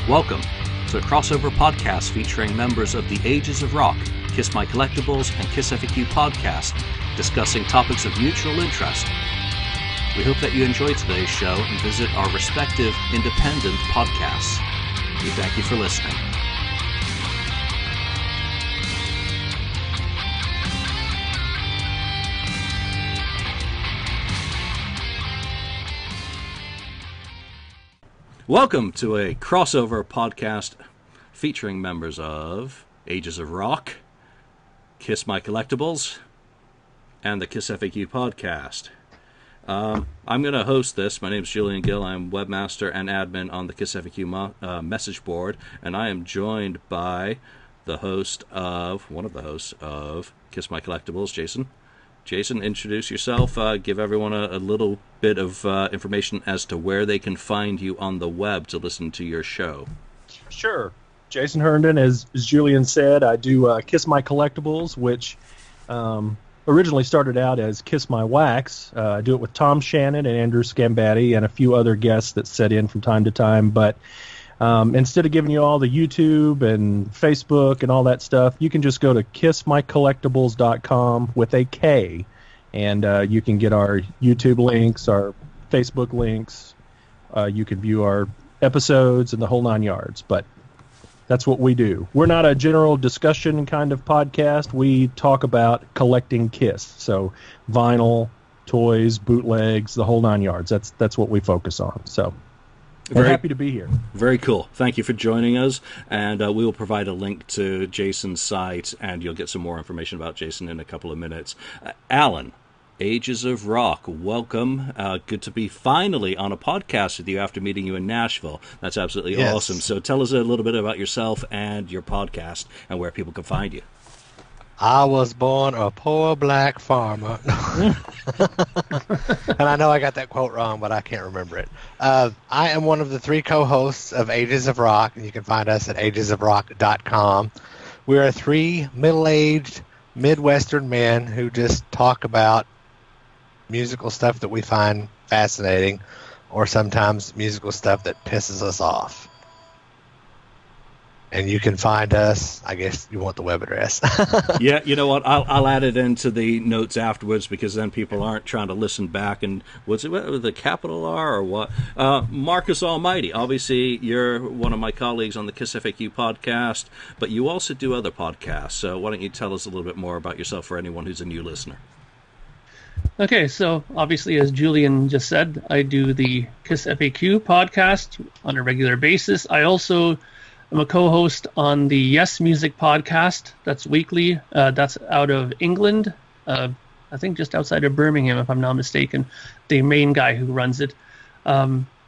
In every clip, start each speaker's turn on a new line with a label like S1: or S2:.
S1: Welcome to a crossover podcast featuring members of the Ages of Rock, KissMyKollectibles, and KissFAQ Podcasts, discussing topics of mutual interest. We hope that you enjoy today's show and visit our respective independent podcasts. We thank you for listening. Welcome to a crossover podcast featuring members of Ages of Rock, KissMyKollectibles, and the KissFAQ Podcast. I'm going to host this. My name is Julian Gill. I'm webmaster and admin on the KissFAQ message board, and I am joined by one of the hosts of KissMyKollectibles, Jason. Jason, introduce yourself. Give everyone a little bit of information as to where they can find you on the web to listen to your show.
S2: Sure. Jason Herndon, as Julian said, I do Kiss My Collectibles, which originally started out as Kiss My Wax. I do it with Tom Shannon and Andrew Scambatti and a few other guests that set in from time to time. But instead of giving you all the YouTube and Facebook and all that stuff, you can just go to KissMyKollectibles.com with a K, and you can get our YouTube links, our Facebook links. You can view our episodes and the whole 9 yards. But that's what we do. We're not a general discussion kind of podcast. We talk about collecting Kiss. So vinyl, toys, bootlegs, the whole 9 yards. That's what we focus on. So we're happy to be here. Very
S1: cool. Thank you for joining us. And we will provide a link to Jason's site, and you'll get some more information about Jason in a couple of minutes. Alan, Ages of Rock, welcome. Good to be finally on a podcast with you after meeting you in Nashville. That's absolutely awesome. So tell us a little bit about yourself and your podcast and where people can find you.
S3: I was born a poor black farmer. And I know I got that quote wrong, but I can't remember it. I am one of the three co-hosts of Ages of Rock, and you can find us at AgesOfRock.com. We are three middle-aged Midwestern men who just talk about musical stuff that we find fascinating, or sometimes musical stuff that pisses us off. And you can find us, I guess you want the web address.
S1: Yeah, you know what? I'll add it into the notes afterwards, because then people aren't trying to listen back and was it with a capital R or what? Marcus Almighty, obviously you're one of my colleagues on the KissFAQ podcast, but you also do other podcasts. So why don't you tell us a little bit more about yourself for anyone who's a new listener?
S4: Okay, so obviously, as Julian just said, I do the KissFAQ podcast on a regular basis. I also I'm a co-host on the Yes Music podcast. That's weekly. That's out of England. I think just outside of Birmingham, if I'm not mistaken. The main guy who runs it.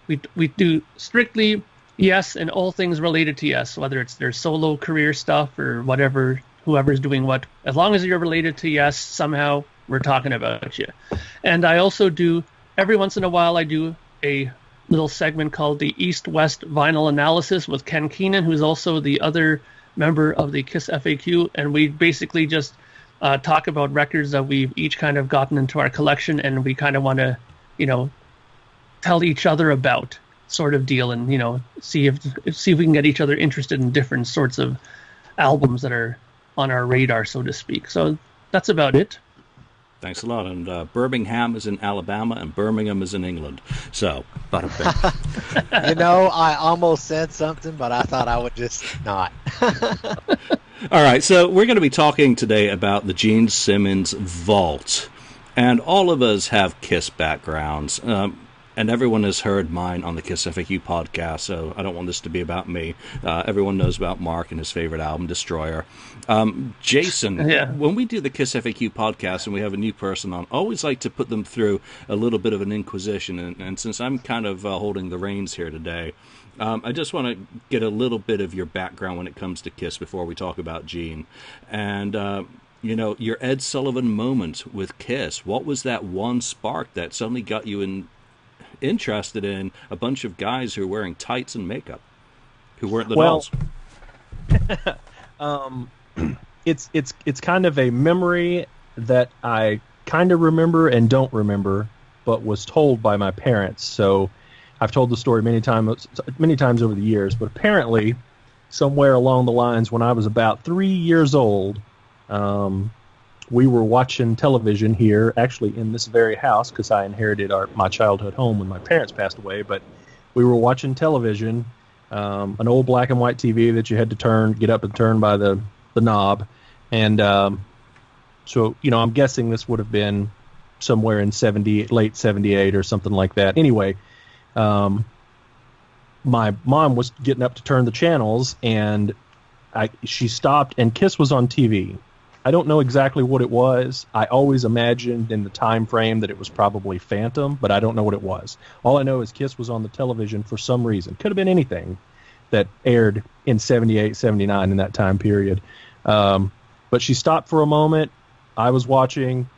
S4: We do strictly Yes and all things related to Yes, whether it's their solo career stuff or whatever, whoever's doing what. As long as you're related to Yes, somehow we're talking about you. And I also do, every once in a while, I do a little segment called the East-West Vinyl Analysis with Ken Keenan, who's also the other member of the KissFAQ, and we basically just talk about records that we've each kind of gotten into our collection, and we kind of want to, tell each other about, sort of deal, and see if we can get each other interested in different sorts of albums that are on our radar, so to speak. So that's about it.
S1: Thanks a lot. And Birmingham is in Alabama, and Birmingham is in England. So, bada bing.
S3: I almost said something, but I thought I would just not.
S1: All right, so we're going to be talking today about the Gene Simmons Vault. And all of us have Kiss backgrounds. And everyone has heard mine on the KissFAQ podcast, so I don't want this to be about me. Everyone knows about Mark and his favorite album, Destroyer. Jason, when we do the KissFAQ podcast and we have a new person on, I always like to put them through a little bit of an inquisition. And since I'm kind of holding the reins here today, I just want to get a little bit of your background when it comes to Kiss before we talk about Gene. And, your Ed Sullivan moment with Kiss. What was that one spark that suddenly got you interested in a bunch of guys who are wearing tights and makeup, who weren't the dolls?
S2: It's kind of a memory that I kind of remember and don't remember, but was told by my parents. So I've told the story many times over the years, but apparently somewhere along the lines when I was about 3 years old, we were watching television here, actually in this very house, because I inherited my childhood home when my parents passed away, but we were watching television, an old black and white TV that you had to get up and turn by the knob. And so, I'm guessing this would have been somewhere in late 78 or something like that. Anyway, my mom was getting up to turn the channels, and she stopped, and Kiss was on TV. I don't know exactly what it was. I always imagined in the time frame that it was probably Phantom, but I don't know what it was. All I know is Kiss was on the television for some reason. Could have been anything that aired in 78, 79 in that time period. But she stopped for a moment. I was watching.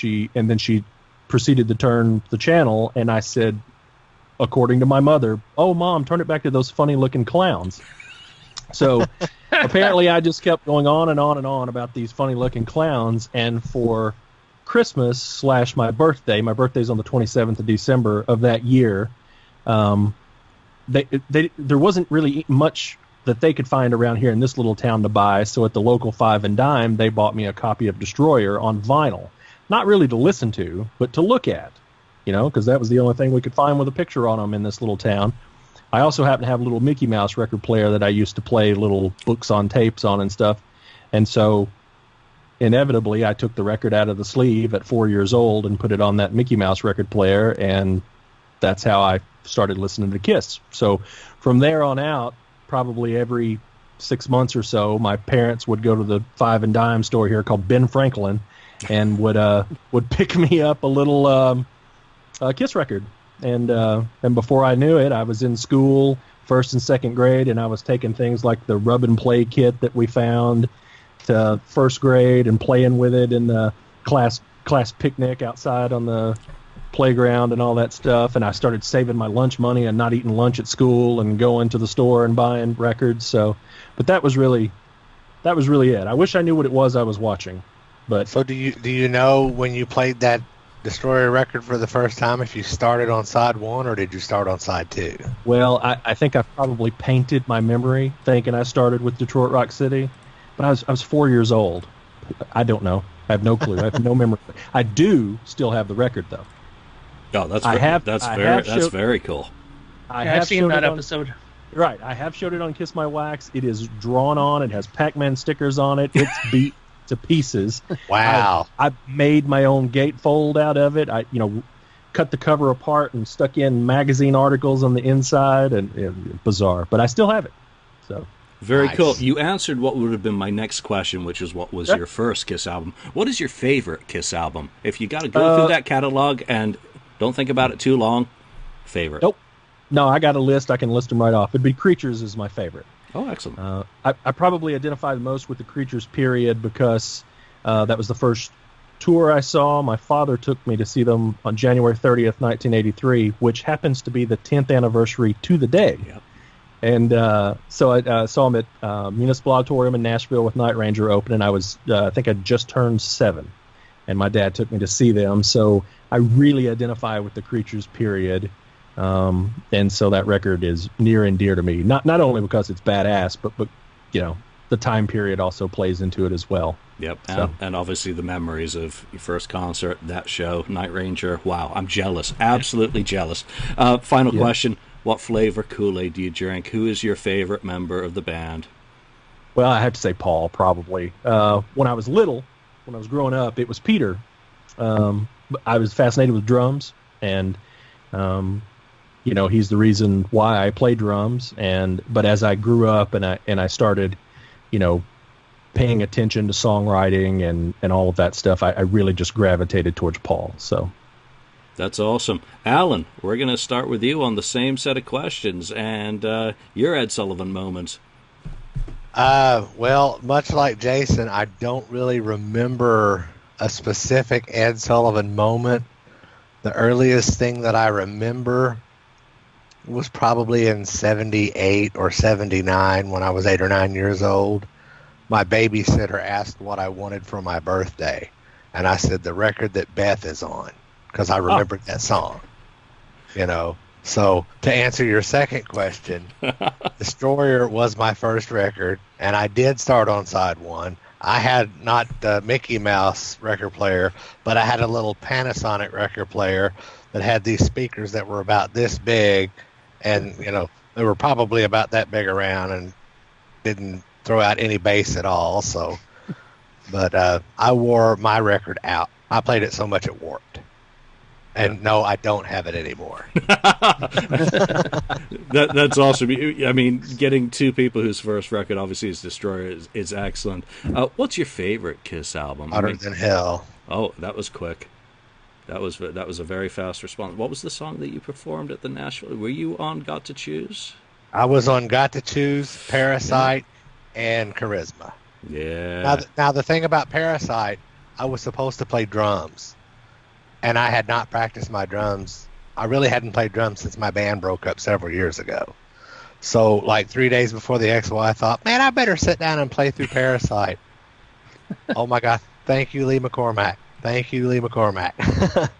S2: And then she proceeded to turn the channel, and I said, according to my mother, "Oh, Mom, turn it back to those funny-looking clowns." So apparently I just kept going on and on and on about these funny-looking clowns, and for Christmas / my birthday's on the 27th of December of that year, there wasn't really much that they could find around here in this little town to buy, so at the local Five and Dime, they bought me a copy of Destroyer on vinyl. Not really to listen to, but to look at, because that was the only thing we could find with a picture on them in this little town. I also happen to have a little Mickey Mouse record player that I used to play little books on tapes on and stuff. And so inevitably I took the record out of the sleeve at 4 years old and put it on that Mickey Mouse record player, and that's how I started listening to Kiss. So from there on out, probably every 6 months or so, my parents would go to the Five and Dime store here called Ben Franklin and would pick me up a little Kiss record. And before I knew it, I was in school, 1st and 2nd grade, and I was taking things like the rub and play kit that we found to 1st grade and playing with it in the class picnic outside on the playground and all that stuff. And I started saving my lunch money and not eating lunch at school and going to the store and buying records. So, but that was really it. I wish I knew what it was I was watching. But
S3: so do you know when you played that Destroyer record for the first time if you started on side 1 or did you start on side 2?
S2: Well, I think I probably painted my memory thinking I started with Detroit Rock City, but I was 4 years old. I don't know. I have no clue. I have no memory. I do still have the record though.
S1: Oh, that's very cool.
S4: I've seen that episode.
S2: Right, I have showed it on Kiss My Wax. It is drawn on. It has Pac-Man stickers on it. It's beat to pieces.
S3: Wow.
S2: I made my own gatefold out of it. I cut the cover apart and stuck in magazine articles on the inside, and bizarre, but I still have it. So
S1: very
S3: nice.
S1: Cool. You answered what would have been my next question, which is what was your first Kiss album. What is your favorite Kiss album? If you got to go through that catalog and don't think about it too long, favorite.
S2: Nope. No, I got a list. I can list them right off. It'd be Creatures is my favorite.
S1: Oh, excellent.
S2: I probably identify the most with the Creatures period because that was the first tour I saw. My father took me to see them on January 30th, 1983, which happens to be the 10th anniversary to the day.
S1: Yep.
S2: And so I saw them at Municipal Auditorium in Nashville with Night Ranger open, and I think I just turned 7. And my dad took me to see them. So I really identify with the Creatures period. And so that record is near and dear to me, not only because it's badass, but the time period also plays into it as well.
S1: Yep, and obviously the memories of your first concert, that show, Night Ranger. Wow, I'm jealous, absolutely jealous. Final question, what flavor Kool-Aid do you drink? Who is your favorite member of the band?
S2: Well, I have to say Paul, probably. When I was growing up, it was Peter. I was fascinated with drums, and he's the reason why I play drums. But as I grew up and I started, paying attention to songwriting and all of that stuff, I really just gravitated towards Paul. So
S1: that's awesome. Alan, we're going to start with you on the same set of questions and your Ed Sullivan moment.
S3: Well, much like Jason, I don't really remember a specific Ed Sullivan moment. The earliest thing that I remember was probably in 78 or 79 when I was 8 or 9 years old. My babysitter asked what I wanted for my birthday, and I said the record that Beth is on, because I remembered that song. So to answer your second question, Destroyer was my first record, and I did start on side one. I had not the Mickey Mouse record player, but I had a little Panasonic record player that had these speakers that were about this big, and they were probably about that big around and didn't throw out any bass at all. So, but I wore my record out. I played it so much it warped. And no, I don't have it anymore.
S1: That's awesome. I mean, getting two people whose first record obviously is Destroyer is excellent. What's your favorite Kiss album?
S3: Hotter Than Hell.
S1: Oh, that was quick. That was a very fast response. What was the song that you performed at the Nashville? Were you on Got to Choose?
S3: I was on Got to Choose, Parasite, and Charisma.
S1: Yeah.
S3: Now the thing about Parasite, I was supposed to play drums. And I had not practiced my drums. I really hadn't played drums since my band broke up several years ago. So, like 3 days before the expo, I thought, man, I better sit down and play through Parasite. Oh my God! Thank you, Lee McCormack. Thank you, Lee McCormack.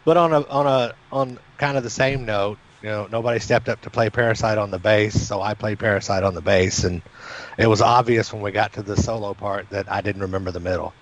S3: But on kind of the same note, nobody stepped up to play Parasite on the bass, so I played Parasite on the bass, and it was obvious when we got to the solo part that I didn't remember the middle.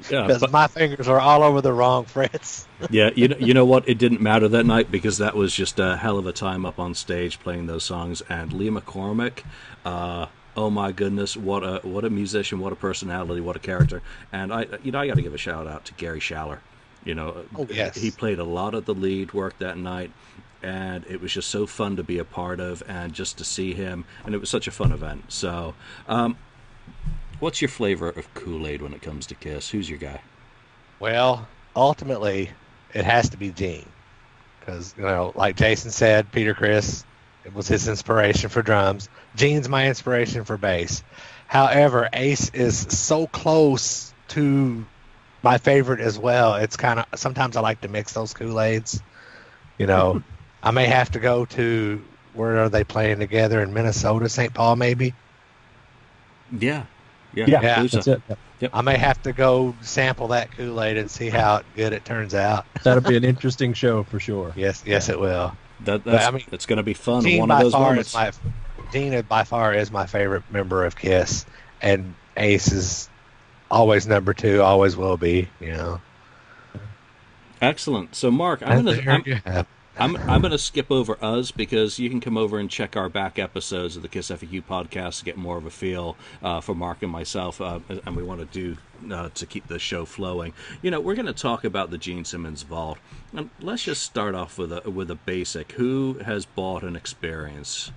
S3: Because my fingers are all over the wrong frets.
S1: Yeah, you know what? It didn't matter that night because that was just a hell of a time up on stage playing those songs. And Lee McCormack, oh my goodness, what a musician, what a personality, what a character. And I got to give a shout out to Gary Schaller.
S3: Oh, yes.
S1: He played a lot of the lead work that night, and it was just so fun to be a part of and just to see him. And it was such a fun event. So. What's your flavor of Kool-Aid when it comes to Kiss? Who's your guy?
S3: Well, ultimately, it has to be Gene. Because, like Jason said, Peter Criss, it was his inspiration for drums. Gene's my inspiration for bass. However, Ace is so close to my favorite as well. It's kind of, sometimes I like to mix those Kool-Aids. I may have to go to, where are they playing together in Minnesota, St. Paul maybe?
S1: Yeah.
S2: That's it.
S1: Yep.
S3: I may have to go sample that Kool-Aid and see how good it turns out.
S2: That'll be an interesting show for sure.
S3: Yes, it will.
S1: It's going to be fun.
S3: Gene
S1: One of those moments.
S3: Gene by far is my favorite member of Kiss, and Ace is always number 2, always will be.
S1: Excellent. So, Mark, I'm going to skip over us because you can come over and check our back episodes of the KissFAQ podcast to get more of a feel for Mark and myself, and we want to do to keep the show flowing. We're going to talk about the Gene Simmons Vault, and let's just start off with a basic. Who has bought an experience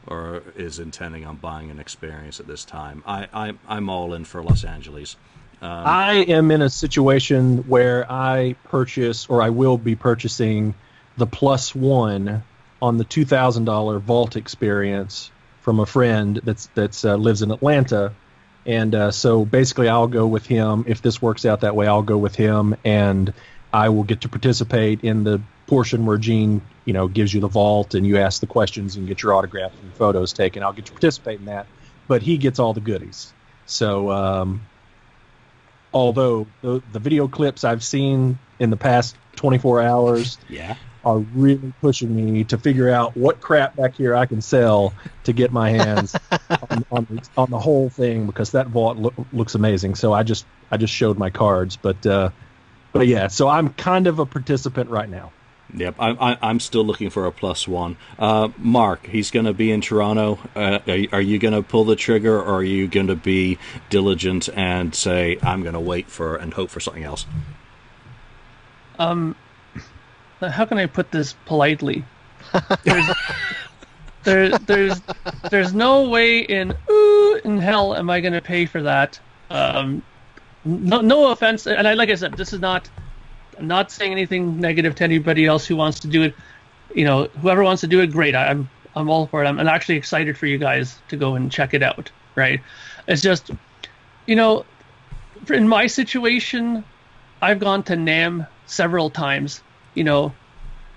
S1: or is intending on buying an experience at this time? I'm all in for Los Angeles.
S2: I am in a situation where I purchase, or I will be purchasing, the +1 on the $2,000 Vault experience from a friend that's lives in Atlanta, and so basically I'll go with him. If this works out that way, I'll go with him, and I will get to participate in the portion where Gene, gives you the Vault and you ask the questions and get your autograph and photos taken. I'll get to participate in that, but he gets all the goodies. So, although the video clips I've seen in the past 24 hours, are really pushing me to figure out what crap back here I can sell to get my hands on the whole thing, because that Vault looks amazing. So I just showed my cards, but yeah. So I'm kind of a participant right now.
S1: Yep, I'm still looking for a +1. Mark, he's going to be in Toronto. Are you going to pull the trigger, or are you going to be diligent and say I'm going to wait for and hope for something else?
S4: How can I put this politely? There's no way in hell am I going to pay for that. No offense, and like I said, I'm not saying anything negative to anybody else who wants to do it. Whoever wants to do it, great. I'm all for it. I'm actually excited for you guys to go and check it out. Right? It's just, in my situation, I've gone to NAMM several times.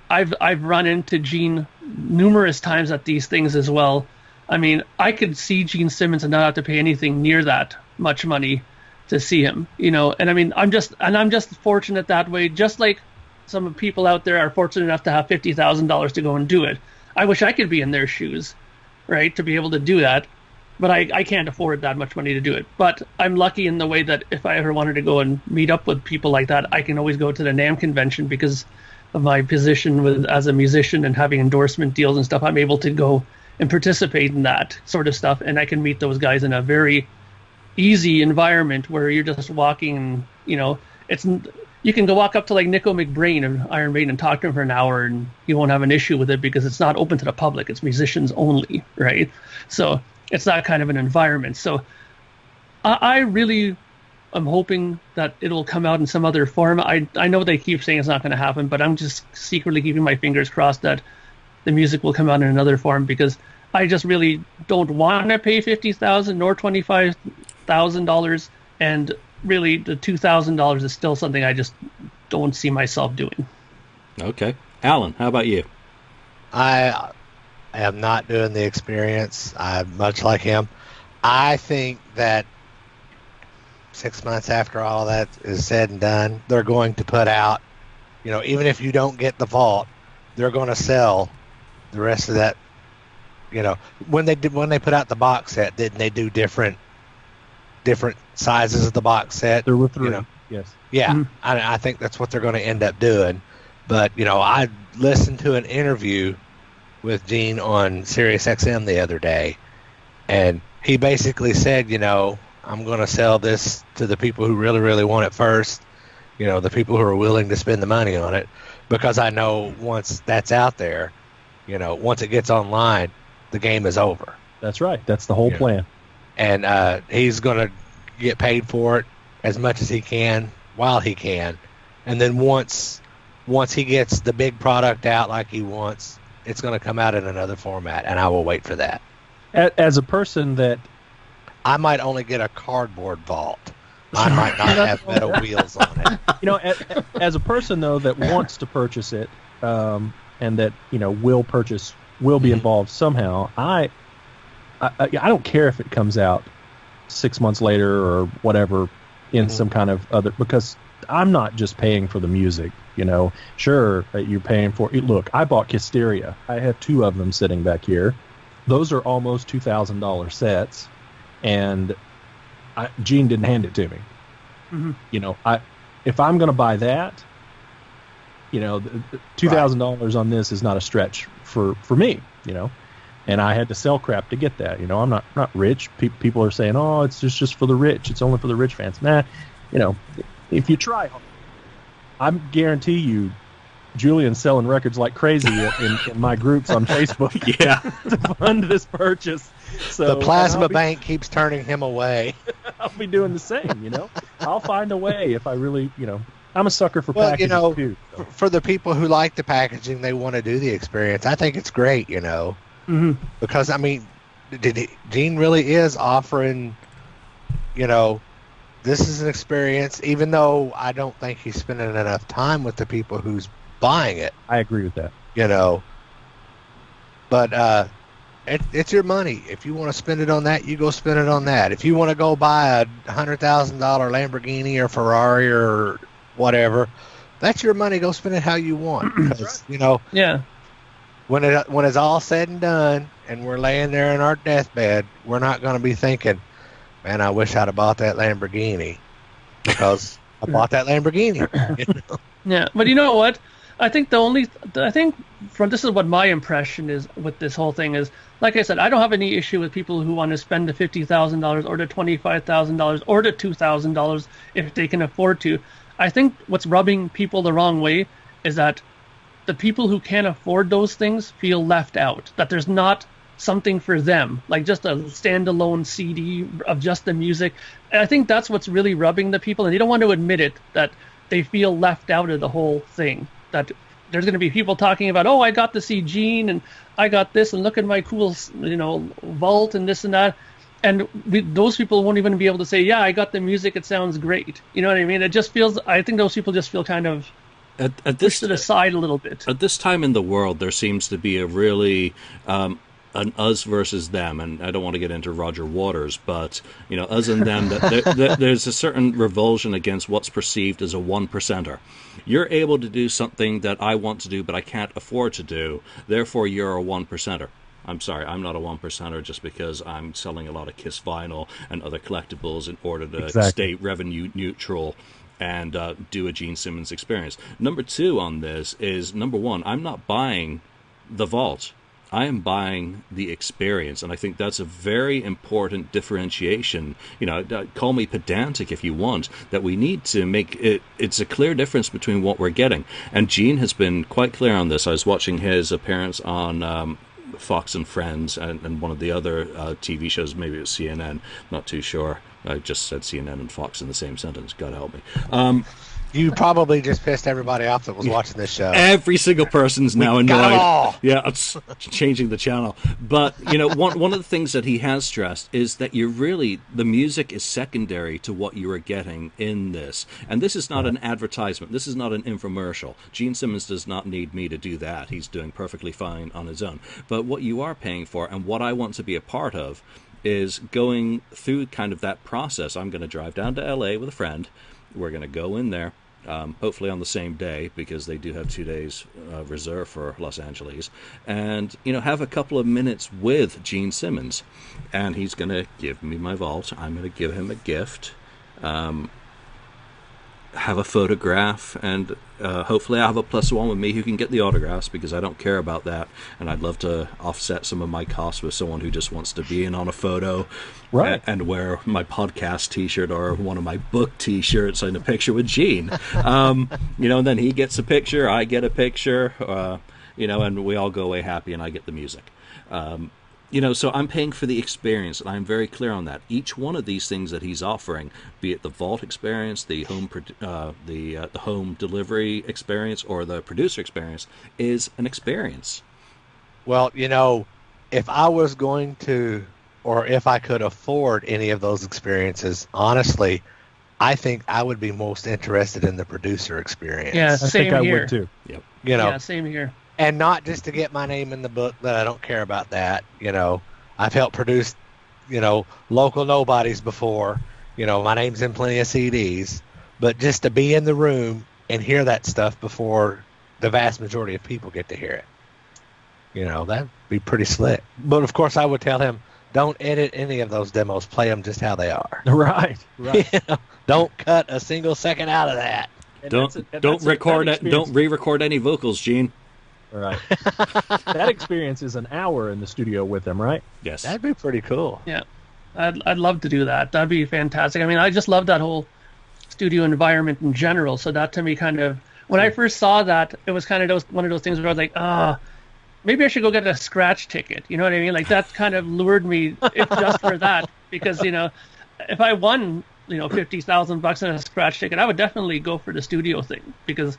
S4: I've run into Gene numerous times at these things as well. I mean, I could see Gene Simmons and not have to pay anything near that much money to see him, and I mean, I'm just fortunate that way. Just like some people out there are fortunate enough to have $50,000 to go and do it. I wish I could be in their shoes, right, to be able to do that. But I can't afford that much money to do it. But I'm lucky in the way that if I ever wanted to go and meet up with people like that, I can always go to the NAMM convention because of my position as a musician and having endorsement deals and stuff. I'm able to go and participate in that sort of stuff, and I can meet those guys in a very easy environment where you're just walking. You can go walk up to like Nico McBrain of Iron Maiden and talk to him for an hour, and you won't have an issue with it because it's not open to the public. It's musicians only, right? So it's that kind of an environment. So I really am hoping that it'll come out in some other form. I know they keep saying it's not going to happen, but I'm just secretly keeping my fingers crossed that the music will come out in another form, because I just really don't want to pay $50,000 nor $25,000, and really the $2,000 is still something I just don't see myself doing.
S1: Okay. Alan, how about you?
S3: I am not doing the experience. I'm much like him. I think that 6 months after all that is said and done, they're going to put out, even if you don't get the vault, they're going to sell the rest of that. When they put out the box set, didn't they do different sizes of the box set?
S2: There were three. Yes.
S3: Yeah, mm-hmm. I think that's what they're going to end up doing. But I listened to an interview with Gene on Sirius XM the other day, and he basically said, I'm going to sell this to the people who really, really want it first, the people who are willing to spend the money on it, because I know once that's out there, once it gets online, the game is over.
S2: That's right. That's the whole plan.
S3: And he's going to get paid for it as much as he can while he can. And then once he gets the big product out like he wants, it's going to come out in another format, and I will wait for that.
S2: As a person that...
S3: I might only get a cardboard vault. I might not have metal wheels on it.
S2: As a person, though, that wants to purchase it, and that, will be involved somehow, I don't care if it comes out 6 months later or whatever in some kind of other... Because I'm not just paying for the music. Sure, you're paying for it. Look, I bought Kissteria. I have 2 of them sitting back here. Those are almost $2,000 sets, and Gene didn't hand it to me. Mm-hmm. If I'm going to buy that, $2,000 on this is not a stretch for me. And I had to sell crap to get that. I'm not rich. People are saying, oh, it's just for the rich. It's only for the rich fans. Nah, if you try hard, I guarantee you, Julian's selling records like crazy in my groups on Facebook. To fund this purchase. So
S3: the plasma bank keeps turning him away.
S2: I'll be doing the same. I'll find a way if I really, I'm a sucker for packaging too. So.
S3: For the people who like the packaging, they want to do the experience. I think it's great,
S2: mm-hmm.
S3: Because Gene really is offering, this is an experience, even though I don't think he's spending enough time with the people who's buying it.
S2: I agree with that.
S3: But it's your money. If you want to spend it on that, you go spend it on that. If you want to go buy a $100,000 Lamborghini or Ferrari or whatever, that's your money. Go spend it how you want. Because, when it's all said and done and we're laying there in our deathbed, we're not going to be thinking, man, I wish I'd have bought that Lamborghini, because I bought that Lamborghini.
S4: Yeah, but you know what? I think this is what my impression is with this whole thing is, like I said, I don't have any issue with people who want to spend the $50,000 or the $25,000 or the $2,000 if they can afford to. I think what's rubbing people the wrong way is that the people who can't afford those things feel left out, that there's not something for them, like just a standalone CD of just the music. And I think that's what's really rubbing the people, and they don't want to admit it, that they feel left out of the whole thing. That there's going to be people talking about, oh, I got to see Gene, and I got this, and look at my cool, vault, and this and that. And those people won't even be able to say, yeah, I got the music, it sounds great. You know what I mean? It just feels, I think those people just feel kind of pushed to the side a little bit.
S1: At this time in the world, there seems to be a really an us versus them, and I don't want to get into Roger Waters, but us and them. There's a certain revulsion against what's perceived as a 1%er. You're able to do something that I want to do, but I can't afford to do. Therefore, you're a 1%er. I'm sorry, I'm not a 1%er just because I'm selling a lot of Kiss vinyl and other collectibles in order to stay revenue neutral and do a Gene Simmons experience. Number two on this is, number one, I'm not buying the vault. I am buying the experience, and I think that's a very important differentiation. Call me pedantic if you want, that we need to make it. It's a clear difference between what we're getting, and Gene has been quite clear on this. I was watching his appearance on Fox and Friends and one of the other TV shows, maybe it was CNN, not too sure. I just said CNN and Fox in the same sentence. God help me.
S3: You probably just pissed everybody off that was watching this show.
S1: Every single person's now annoyed. Yeah, it's changing the channel. But, one of the things that he has stressed is that the music is secondary to what you are getting in this. And this is not an advertisement. This is not an infomercial. Gene Simmons does not need me to do that. He's doing perfectly fine on his own. But what you are paying for, and what I want to be a part of, is going through kind of that process. I'm going to drive down to LA with a friend. We're going to go in there, hopefully on the same day, because they do have 2 days reserved for Los Angeles, and have a couple of minutes with Gene Simmons, and he's going to give me my vault. I'm going to give him a gift, have a photograph, and hopefully I have a +1 with me who can get the autographs, because I don't care about that, and I'd love to offset some of my costs with someone who just wants to be in on a photo,
S2: right,
S1: and wear my podcast t-shirt or one of my book t-shirts and a picture with Gene. And then he gets a picture, I get a picture, and we all go away happy, and I get the music. So I'm paying for the experience, and I'm very clear on that. Each one of these things that he's offering, be it the vault experience, the home delivery experience, or the producer experience, is an experience.
S3: Well, if I was going to, or if I could afford any of those experiences, honestly, I think I would be most interested in the producer experience.
S4: Yeah, same
S2: I think
S4: here.
S2: I would too.
S1: Yep.
S4: Yeah, same here.
S3: And not just to get my name in the book, that I don't care about that. I've helped produce, local nobodies before. My name's in plenty of CDs. But just to be in the room and hear that stuff before the vast majority of people get to hear it, that'd be pretty slick. But, of course, I would tell him, don't edit any of those demos. Play them just how they are.
S2: Right.
S3: Don't cut a single second out of that.
S2: And
S1: Don't re-record any vocals, Gene.
S2: Right. That experience is an hour in the studio with them, right?
S1: Yes.
S3: That'd be pretty cool.
S4: Yeah, I'd love to do that. That'd be fantastic. I mean, I just love that whole studio environment in general. So that to me kind of, when I first saw that, it was kind of one of those things where I was like, maybe I should go get a scratch ticket. You know what I mean? Like that kind of lured me, if just for that, because if I won $50,000 in a scratch ticket, I would definitely go for the studio thing, because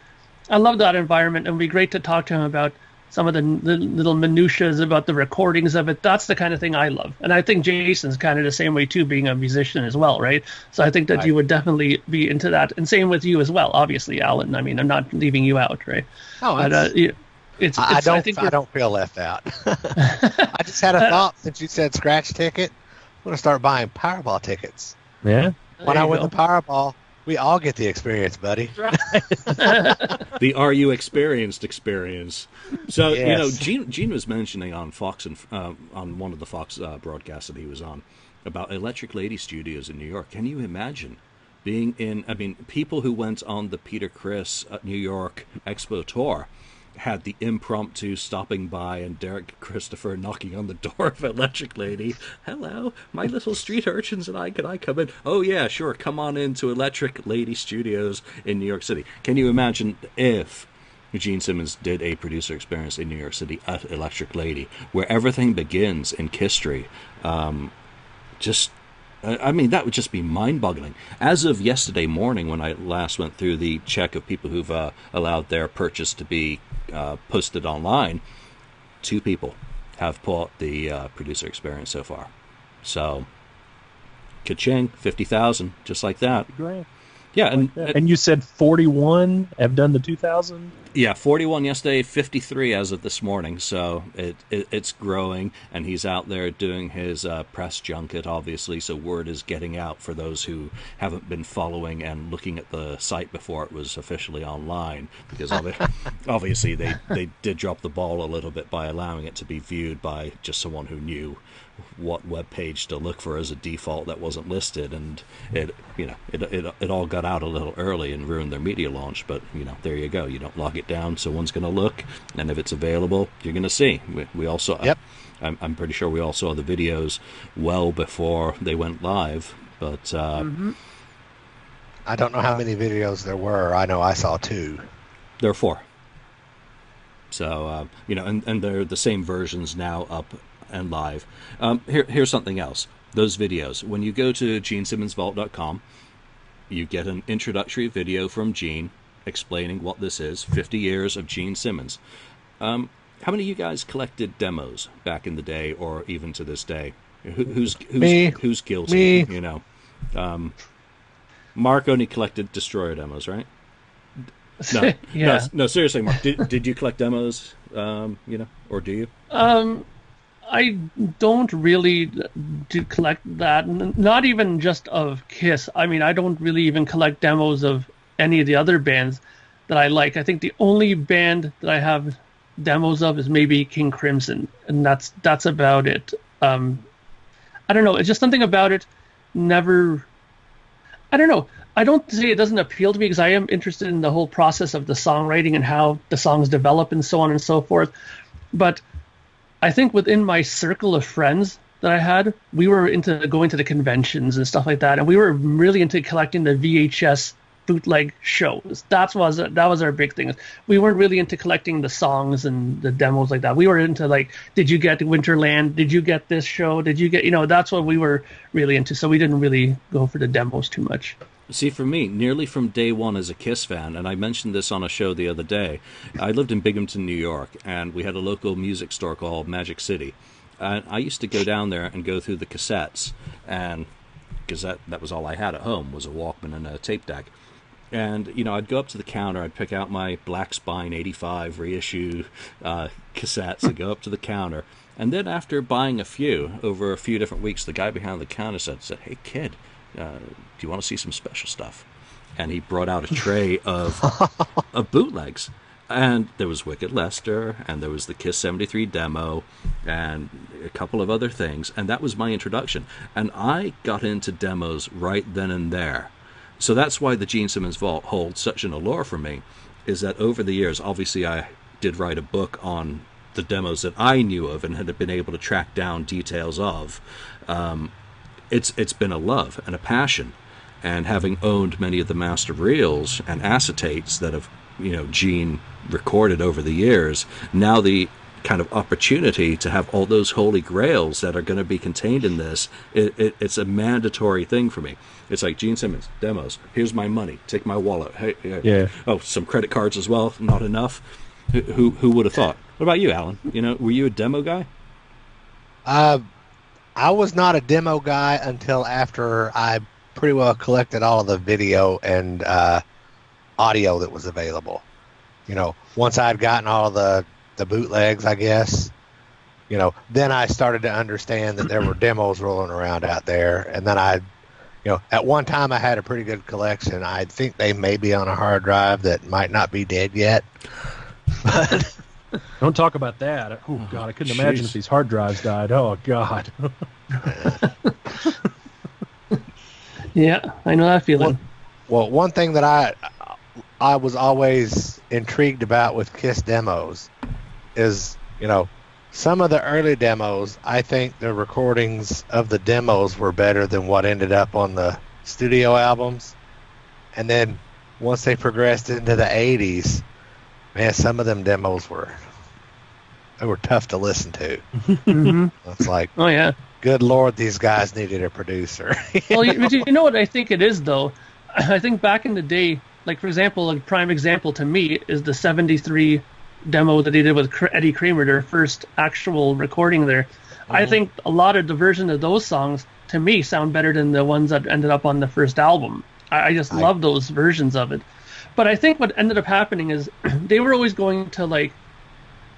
S4: I love that environment. It would be great to talk to him about some of the little minutiae about the recordings of it. That's the kind of thing I love. And I think Jason's kind of the same way, too, being a musician as well, right? So I think that you would definitely be into that. And same with you as well, obviously, Alan. I mean, I'm not leaving you out, right?
S3: Oh, I don't feel left out. I just had a thought since you said scratch ticket. I'm going to start buying Powerball tickets.
S2: Yeah.
S3: When I win the Powerball, we all get the experience, buddy.
S2: Right.
S1: The Are You Experienced experience. So,
S3: Yes.
S1: Gene was mentioning on Fox and on one of the Fox broadcasts that he was on about Electric Lady Studios in New York. Can you imagine being in, people who went on the Peter Criss New York Expo tour had the impromptu stopping by and Derek Christopher knocking on the door of Electric Lady. Hello, my little street urchins and I, can I come in? Oh yeah, sure, come on into Electric Lady Studios in New York City. Can you imagine if Gene Simmons did a producer experience in New York City at Electric Lady, where everything begins in history? That would just be mind-boggling. As of yesterday morning, when I last went through the check of people who've allowed their purchase to be posted online, 2 people have bought the producer experience so far. So, ka-ching, 50,000, just like that.
S2: Great.
S1: Yeah,
S2: and you said 41 have done the 2,000?
S1: Yeah, 41 yesterday, 53 as of this morning. So it's growing, and he's out there doing his press junket, obviously. So word is getting out for those who haven't been following and looking at the site before it was officially online, because obviously they did drop the ball a little bit by allowing it to be viewed by just someone who knew what web page to look for as a default that wasn't listed, and it all got out a little early and ruined their media launch. But there you go. You don't log it down, someone's going to look, and if it's available, you're going to see. We also,
S3: yep.
S1: I'm pretty sure we all saw the videos well before they went live. But
S3: I don't know how many videos there were. I know I saw 2.
S1: There are 4. So and they're the same versions now up and live. Here's something else. Those videos, when you go to GeneSimmonsVault.com, you get an introductory video from Gene explaining what this is, 50 years of Gene Simmons. How many of you guys collected demos back in the day, or even to this day? Who's guilty?
S3: Me.
S1: Mark only collected Destroyer demos, right? No,
S4: yeah.
S1: No, seriously, Mark. Did you collect demos? Or do you?
S4: I don't really do collect that. Not even just of Kiss. I mean, I don't really even collect demos of any of the other bands that I like. I think the only band that I have demos of is maybe King Crimson, and that's about it. I don't know. It's just something about it. I don't know. I don't say it doesn't appeal to me, because I am interested in the whole process of the songwriting and how the songs develop and so on and so forth. But I think within my circle of friends that I had, we were into going to the conventions and stuff like that, and we were really into collecting the VHS bootleg shows. That was our big thing. We weren't really into collecting the songs and the demos like that. We were into, like, did you get Winterland? Did you get this show? Did you get, that's what we were really into. So we didn't really go for the demos too much.
S1: See, for me, nearly from day one as a Kiss fan, and I mentioned this on a show the other day, I lived in Binghamton, New York, and we had a local music store called Magic City. And I used to go down there and go through the cassettes, and because that was all I had at home, was a Walkman and a tape deck. And, I'd go up to the counter, I'd pick out my Black Spine 85 reissue cassettes and go up to the counter. And then after buying a few, over a few different weeks, the guy behind the counter said, "Hey, kid, do you want to see some special stuff?" And he brought out a tray of bootlegs. And there was Wicked Lester, and there was the Kiss 73 demo, and a couple of other things. And that was my introduction. And I got into demos right then and there. So that's why the Gene Simmons Vault holds such an allure for me, is that over the years, obviously I did write a book on the demos that I knew of and had been able to track down details of. It's been a love and a passion. And having owned many of the master reels and acetates that have, Gene recorded over the years, now the kind of opportunity to have all those holy grails that are going to be contained in this, it's a mandatory thing for me. It's like, Gene Simmons, demos, here's my money, take my wallet. Hey,
S2: yeah.
S1: Oh, some credit cards as well, not enough. Who would have thought? What about you, Alan? Were you a demo guy?
S3: I was not a demo guy until after I pretty well collected all of the video and audio that was available. Once I'd gotten all of the bootlegs, I guess, then I started to understand that there were demos rolling around out there. And then at one time I had a pretty good collection. I think they may be on a hard drive that might not be dead yet. But
S2: don't talk about that. Oh, God, I couldn't imagine if these hard drives died. Oh, God.
S4: Yeah, I know that feeling.
S3: Well, one thing that I was always intrigued about with Kiss demos is, some of the early demos, I think the recordings of the demos were better than what ended up on the studio albums. And then once they progressed into the 80s, man, some of them demos were tough to listen to.
S4: Mm-hmm.
S3: It's like,
S4: oh, yeah.
S3: Good Lord, these guys needed a producer.
S4: Well, you know what I think it is, though? I think back in the day, like, for example, a prime example to me is the 73 demo that they did with Eddie Kramer, their first actual recording there. Mm-hmm. I think a lot of the version of those songs, to me, sound better than the ones that ended up on the first album. I just love those versions of it. But I think what ended up happening is they were always going to like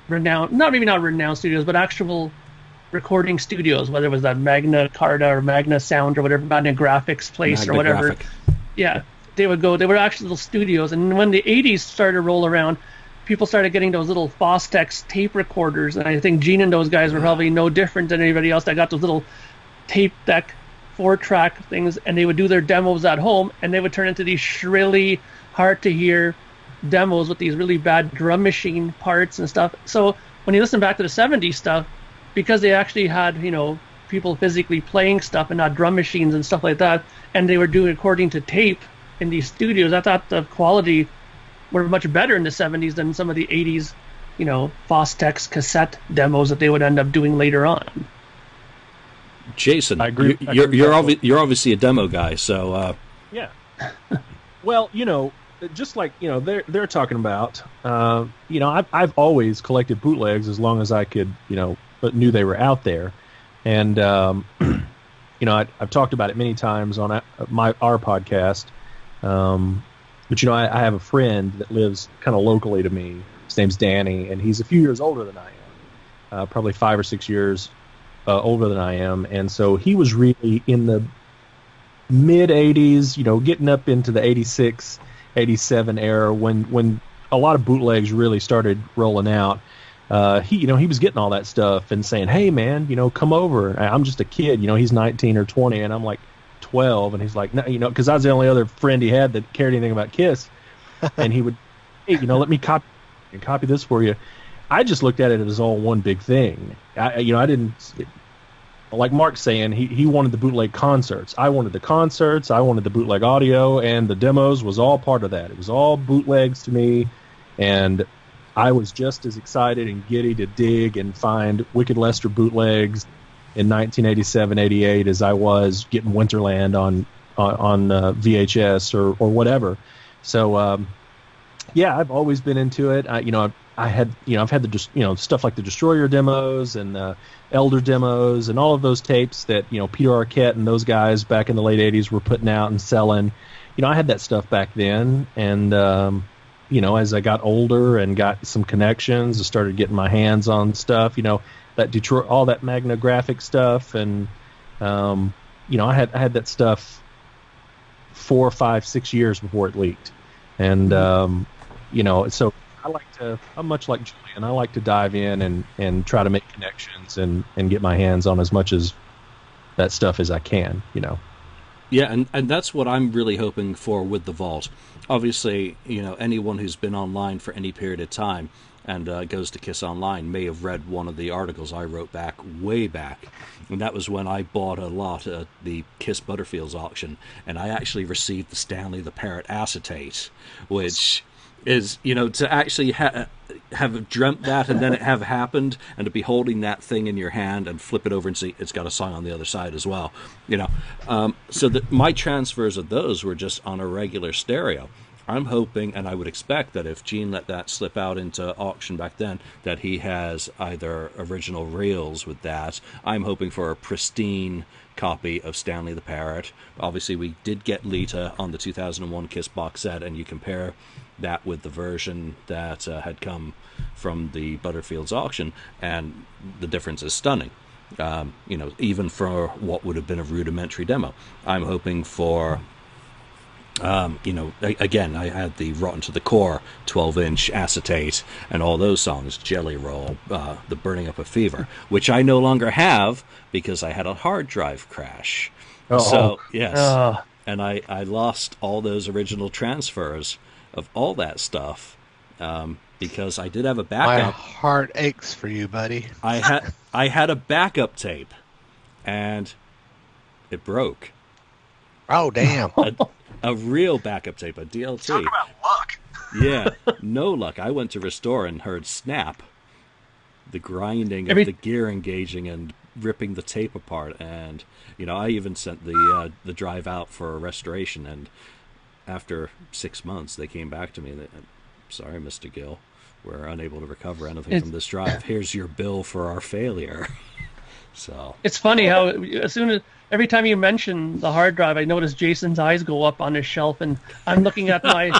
S4: renowned, not maybe not renowned studios, but actual recording studios, whether it was that Magna Carta or Magna Sound or whatever, Magna Graphics place or whatever.
S1: Graphic.
S4: Yeah, they would go. They were actually little studios, and when the '80s started to roll around, people started getting those little Fostex tape recorders, and I think Gene and those guys were probably no different than anybody else that got those little tape deck 4-track things, and they would do their demos at home, and they would turn into these shrilly, hard to hear demos with these really bad drum machine parts and stuff. So when you listen back to the '70s stuff, because they actually had, you know, people physically playing stuff and not drum machines and stuff like that, and they were doing according to tape in these studios, I thought the quality were much better in the '70s than some of the '80s, you know, Fostex cassette demos that they would end up doing later on.
S1: Jason,
S2: I agree.
S1: You're obviously a demo guy, so
S2: yeah. Well, you know, just like, you know, they're talking about, you know, I've always collected bootlegs as long as I could, you know, but knew they were out there, and you know, I've talked about it many times on our podcast. But, you know, I have a friend that lives kind of locally to me. His name's Danny, and he's a few years older than I am, probably 5 or 6 years older than I am. And so he was really in the mid-'80s, you know, getting up into the '86, '87 era when a lot of bootlegs really started rolling out. He was getting all that stuff and saying, "Hey, man, you know, come over." I'm just a kid, you know, he's 19 or 20, and I'm like 12, and he's like, no, you know, because I was the only other friend he had that cared anything about Kiss, and he would, hey, you know, let me copy this for you. I just looked at it as all one big thing. I didn't, like Mark's saying, he wanted the bootleg concerts. I wanted the concerts. I wanted the bootleg audio, and the demos was all part of that. It was all bootlegs to me, and I was just as excited and giddy to dig and find Wicked Lester bootlegs in 1987, 88 as I was getting Winterland on VHS or whatever. So yeah, I've always been into it. I've had the stuff like the Destroyer demos and Elder demos and all of those tapes that, you know, Peter Arquette and those guys back in the late '80s were putting out and selling. You know, I had that stuff back then, and you know, as I got older and got some connections, I started getting my hands on stuff. You know, that Detroit, all that Magna Graphic stuff, and you know, I had that stuff 4, 5, 6 years before it leaked, and you know, so I'm much like Julian. I like to dive in and try to make connections and get my hands on as much as that stuff as I can, you know.
S1: Yeah, and that's what I'm really hoping for with the Vault. Obviously, you know, anyone who's been online for any period of time and goes to Kiss Online may have read one of the articles I wrote way back. And that was when I bought a lot at the Kiss Butterfields auction, and I actually received the Stanley the Parrot acetate, which is, you know, to actually have dreamt that and then it have happened, and to be holding that thing in your hand and flip it over and see it's got a song on the other side as well, you know. So that my transfers of those were just on a regular stereo. I'm hoping, and I would expect, that if Gene let that slip out into auction back then, that he has either original reels with that. I'm hoping for a pristine copy of Stanley the Parrot. Obviously, we did get Lita on the 2001 Kiss box set, and you compare that with the version that had come from the Butterfields auction, and the difference is stunning. You know, even for what would have been a rudimentary demo. I'm hoping for... you know, again, I had the Rotten to the Core 12-inch acetate and all those songs, Jelly Roll, the Burning Up of Fever, which I no longer have because I had a hard drive crash. So, yes, and I lost all those original transfers of all that stuff because I did have a backup.
S3: My heart aches for you, buddy.
S1: I had a backup tape, and it broke.
S3: Oh, damn.
S1: A real backup tape, a DLT.
S5: Talk about luck.
S1: Yeah, no luck. I went to restore and heard snap, the grinding of the gear engaging and ripping the tape apart. And, you know, I even sent the drive out for a restoration. And after 6 months, they came back to me. Sorry, Mr. Gill, we're unable to recover anything from this drive. Here's your bill for our failure. So
S4: It's funny how as soon as every time you mention the hard drive, I notice Jason's eyes go up on his shelf, and I'm looking at my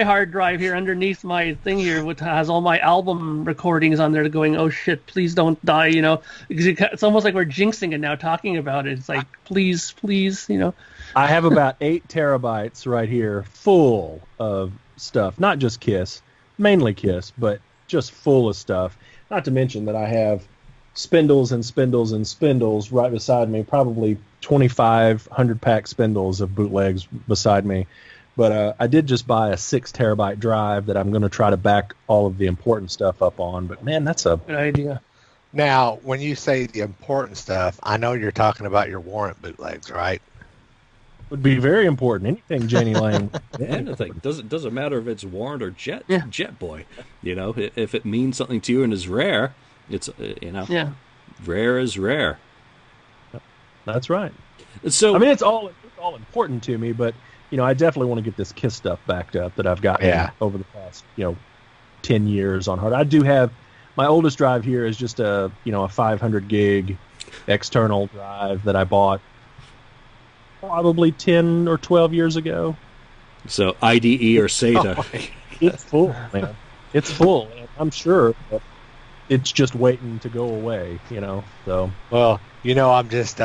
S4: hard drive here underneath my thing here, which has all my album recordings on there, going, oh shit, please don't die, because it's almost like we're jinxing it now, talking about it. It's like, please,
S2: I have about 8 terabytes right here full of stuff, not just Kiss, mainly Kiss, but just full of stuff. Not to mention that I have spindles and spindles and spindles right beside me, probably 2,500 pack spindles of bootlegs beside me. But I did just buy a 6 terabyte drive that I'm going to try to back all of the important stuff up on. But man, that's a
S4: good idea.
S3: Now, when you say the important stuff, I know you're talking about your warrant bootlegs, right?
S2: Would be very important. Anything Jenny Lane.
S1: Anything. Doesn't matter if it's Warrant or Jet Boy. If it means something to you and is rare, it's rare is rare.
S2: That's right.
S1: So
S2: I mean, it's all important to me, but I definitely want to get this Kiss stuff backed up that I've gotten over the past 10 years on hard. I do have my oldest drive here is just a 500 gig external drive that I bought probably 10 or 12 years ago.
S1: So IDE or SATA.
S2: It's full, man. It's full. I'm sure that it's just waiting to go away, So
S3: well, I'm just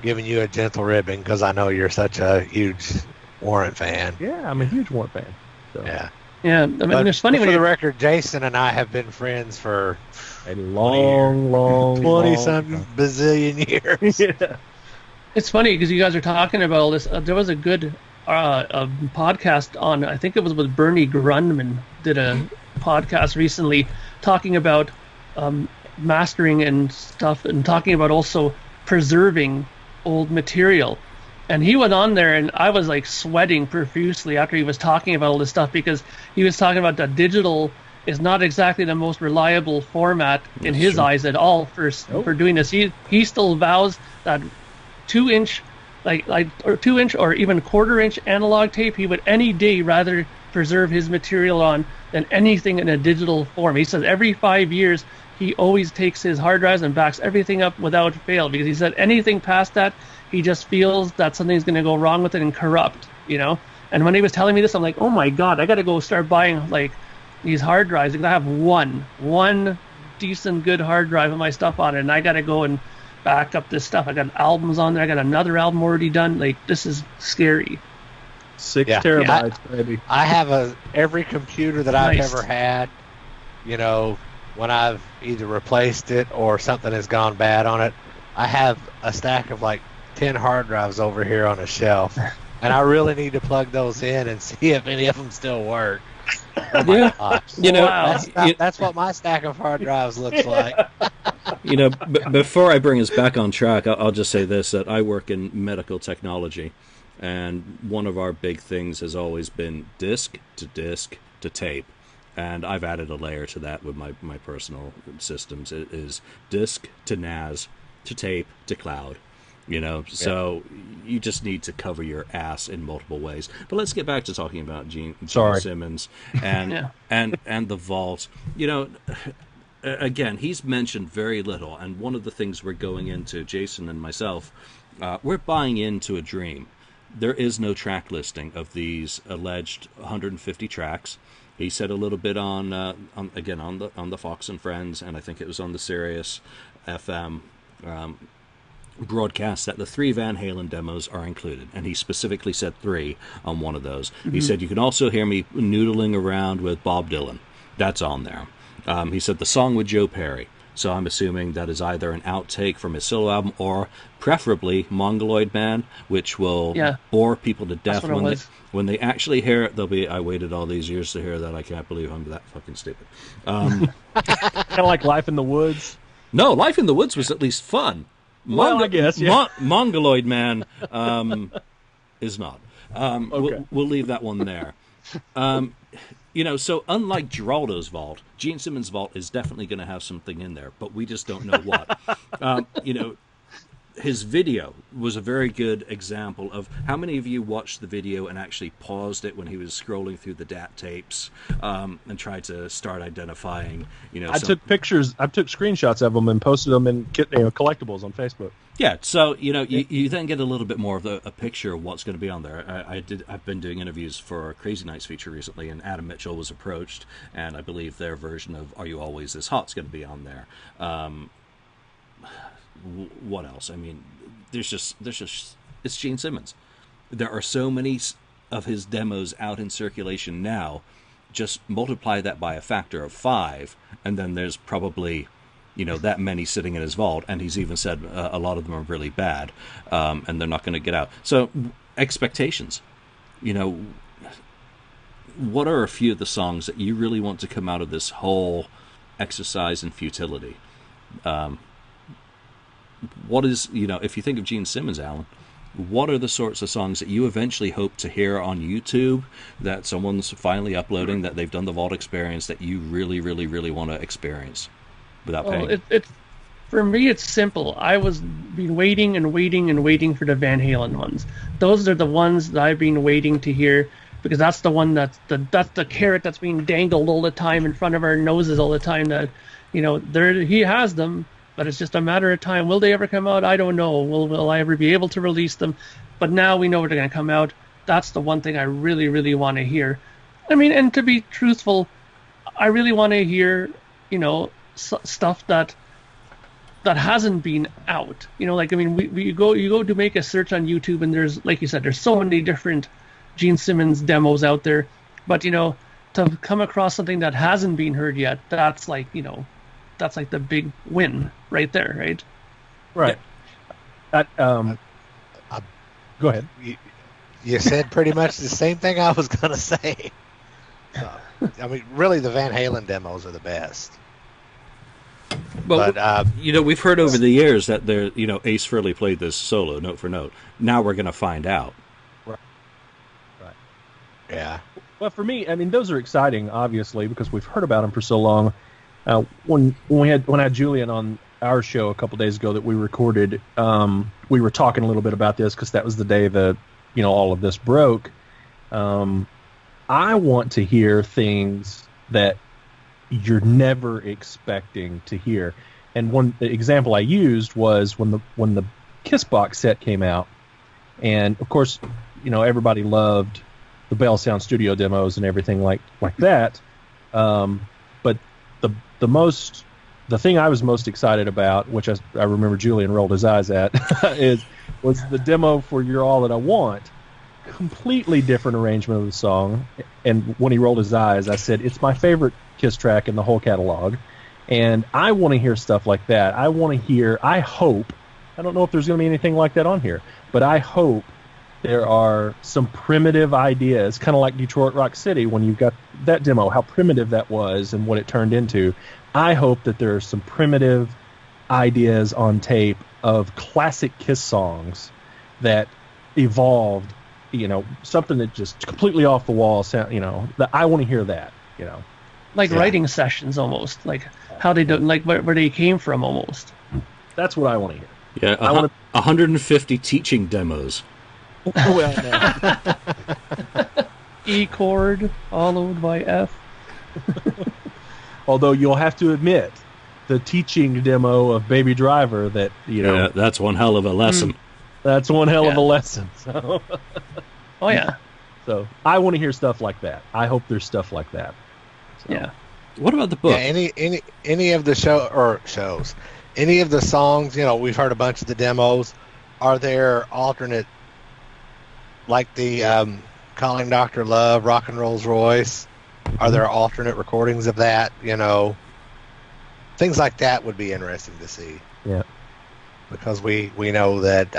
S3: giving you a gentle ribbon because I know you're such a huge Warrant fan.
S2: Yeah, I'm a huge Warrant fan. So.
S3: Yeah.
S4: Yeah, I mean, it's funny
S3: for the record, Jason and I have been friends for
S2: a long
S3: 20-some bazillion years.
S2: Yeah.
S4: It's funny because you guys are talking about all this. There was a good podcast on, I think it was with Bernie Grundman, did a podcast recently talking about mastering and stuff, and talking about also preserving old material. And he went on there, and I was like sweating profusely after he was talking about all this stuff, because he was talking about that digital is not exactly the most reliable format in his eyes at all for doing this. He still vows that 2-inch, like 2-inch or even 1/4-inch analog tape, he would any day rather preserve his material on than anything in a digital form. He says every 5 years he always takes his hard drives and backs everything up without fail, because he said anything past that, he just feels that something's going to go wrong with it and corrupt, And when he was telling me this, I'm like, oh my God, I got to go start buying like these hard drives, because I have one decent good hard drive with my stuff on it, and I got to go and back up this stuff. I got albums on there. I got another album already done. Like, this is scary.
S2: 6 terabytes, baby.
S3: I have every computer that I've ever had, when I've either replaced it or something has gone bad on it, I have a stack of like 10 hard drives over here on a shelf, and I really need to plug those in and see if any of them still work. Oh my gosh. That's what my stack of hard drives looks like.
S1: Before I bring us back on track, I'll just say this, that I work in medical technology, and one of our big things has always been disc to tape. And I've added a layer to that with my personal systems. It is disc to NAS to tape to cloud. So you just need to cover your ass in multiple ways. But let's get back to talking about Gene Simmons and and the vault. Again, he's mentioned very little, and one of the things we're going into, Jason and myself, we're buying into a dream. There is no track listing of these alleged 150 tracks. He said a little bit on the Fox and Friends, and I think it was on the Sirius FM broadcast, that the 3 Van Halen demos are included, and he specifically said 3 on one of those. Mm-hmm. He said you can also hear me noodling around with Bob Dylan. That's on there. He said the song with Joe Perry. So I'm assuming that is either an outtake from his solo album, or preferably Mongoloid Man, which will bore people to death when they actually hear it. They'll be, I waited all these years to hear that. I can't believe I'm that fucking stupid.
S2: Kind of like Life in the Woods.
S1: No, Life in the Woods was at least fun.
S2: I guess, yeah.
S1: Mongoloid Man is not.
S2: Okay.
S1: We'll leave that one there. So unlike Geraldo's vault, Gene Simmons' vault is definitely going to have something in there, but we just don't know what. his video was a very good example of how many of you watched the video and actually paused it when he was scrolling through the DAT tapes and tried to start identifying,
S2: I took pictures, I took screenshots of them and posted them in collectibles on Facebook.
S1: Yeah, so you then get a little bit more of a picture of what's going to be on there. I've been doing interviews for a Crazy Nights feature recently, and Adam Mitchell was approached, and I believe their version of "Are You Always This Hot" is going to be on there. What else? I mean, there's just it's Gene Simmons. There are so many of his demos out in circulation now. Just multiply that by a factor of 5, and then there's probably that many sitting in his vault, and he's even said a lot of them are really bad, and they're not going to get out. So expectations, what are a few of the songs that you really want to come out of this whole exercise in futility? What is, if you think of Gene Simmons, Alan, what are the sorts of songs that you eventually hope to hear on YouTube that someone's finally uploading, that they've done the vault experience, that you really, really, really want to experience without paying?
S4: For me, it's simple. I was been waiting and waiting and waiting for the Van Halen ones. Those are the ones that I've been waiting to hear, because that's the one that's the carrot that's being dangled all the time in front of our noses all the time. That he has them, but it's just a matter of time. Will they ever come out? I don't know. Will I ever be able to release them? But now we know they're going to come out. That's the one thing I really, really want to hear. I mean, and to be truthful, I really want to hear stuff that hasn't been out. You go to make a search on YouTube, and there's, like you said, there's so many different Gene Simmons demos out there. But to come across something that hasn't been heard yet, that's like the big win right there, right?
S2: Right. Go ahead.
S3: You said pretty much the same thing I was going to say. I mean, really, the Van Halen demos are the best.
S1: But we've heard over the years that Ace Frehley played this solo note for note. Now we're going to find out.
S2: Right.
S3: Yeah.
S2: Well, for me, I mean, those are exciting, obviously, because we've heard about them for so long. When I had Julian on our show a couple days ago that we recorded, we were talking a little bit about this because that was the day that all of this broke. I want to hear things that you're never expecting to hear, and one example I used was when the Kiss box set came out, and of course, everybody loved the Bell Sound Studio demos and everything like that. But the thing I was most excited about, which I remember Julian rolled his eyes at, was the demo for "You're All That I Want." Completely different arrangement of the song, and when he rolled his eyes, I said, it's my favorite Kiss track in the whole catalog, and I want to hear stuff like that. I hope, I don't know if there's going to be anything like that on here, but I hope there are some primitive ideas, kind of like Detroit Rock City, when you got that demo, how primitive that was and what it turned into. I hope that there are some primitive ideas on tape of classic Kiss songs that evolved, something that just completely off the wall sound, that I want to hear that,
S4: like writing sessions almost, like how they do, like where they came from almost.
S2: That's what I want to hear.
S1: Yeah, I want 150 teaching demos.
S2: Well, no.
S4: E chord followed by F.
S2: Although you'll have to admit, the teaching demo of Baby Driver, that
S1: yeah, that's one hell of a lesson.
S2: That's one hell of a lesson. So.
S4: Oh yeah.
S2: So I want to hear stuff like that. I hope there's stuff like that. So.
S4: Yeah.
S1: What about the book?
S3: Yeah, any of the shows, any of the songs. We've heard a bunch of the demos. Are there alternate, like the Calling Dr. Love, Rock and Rolls Royce? Are there alternate recordings of that? Things like that would be interesting to see.
S2: Yeah.
S3: Because we know that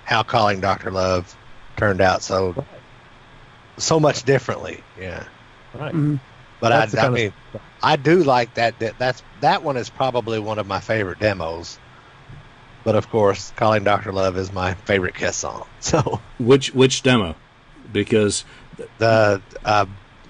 S3: how Calling Dr. Love turned out so much differently. Yeah.
S2: Right.
S4: Mm-hmm.
S3: But I do like that. That one is probably one of my favorite demos. But of course, Calling Dr. Love is my favorite Kiss song. So
S1: which demo? Because
S3: the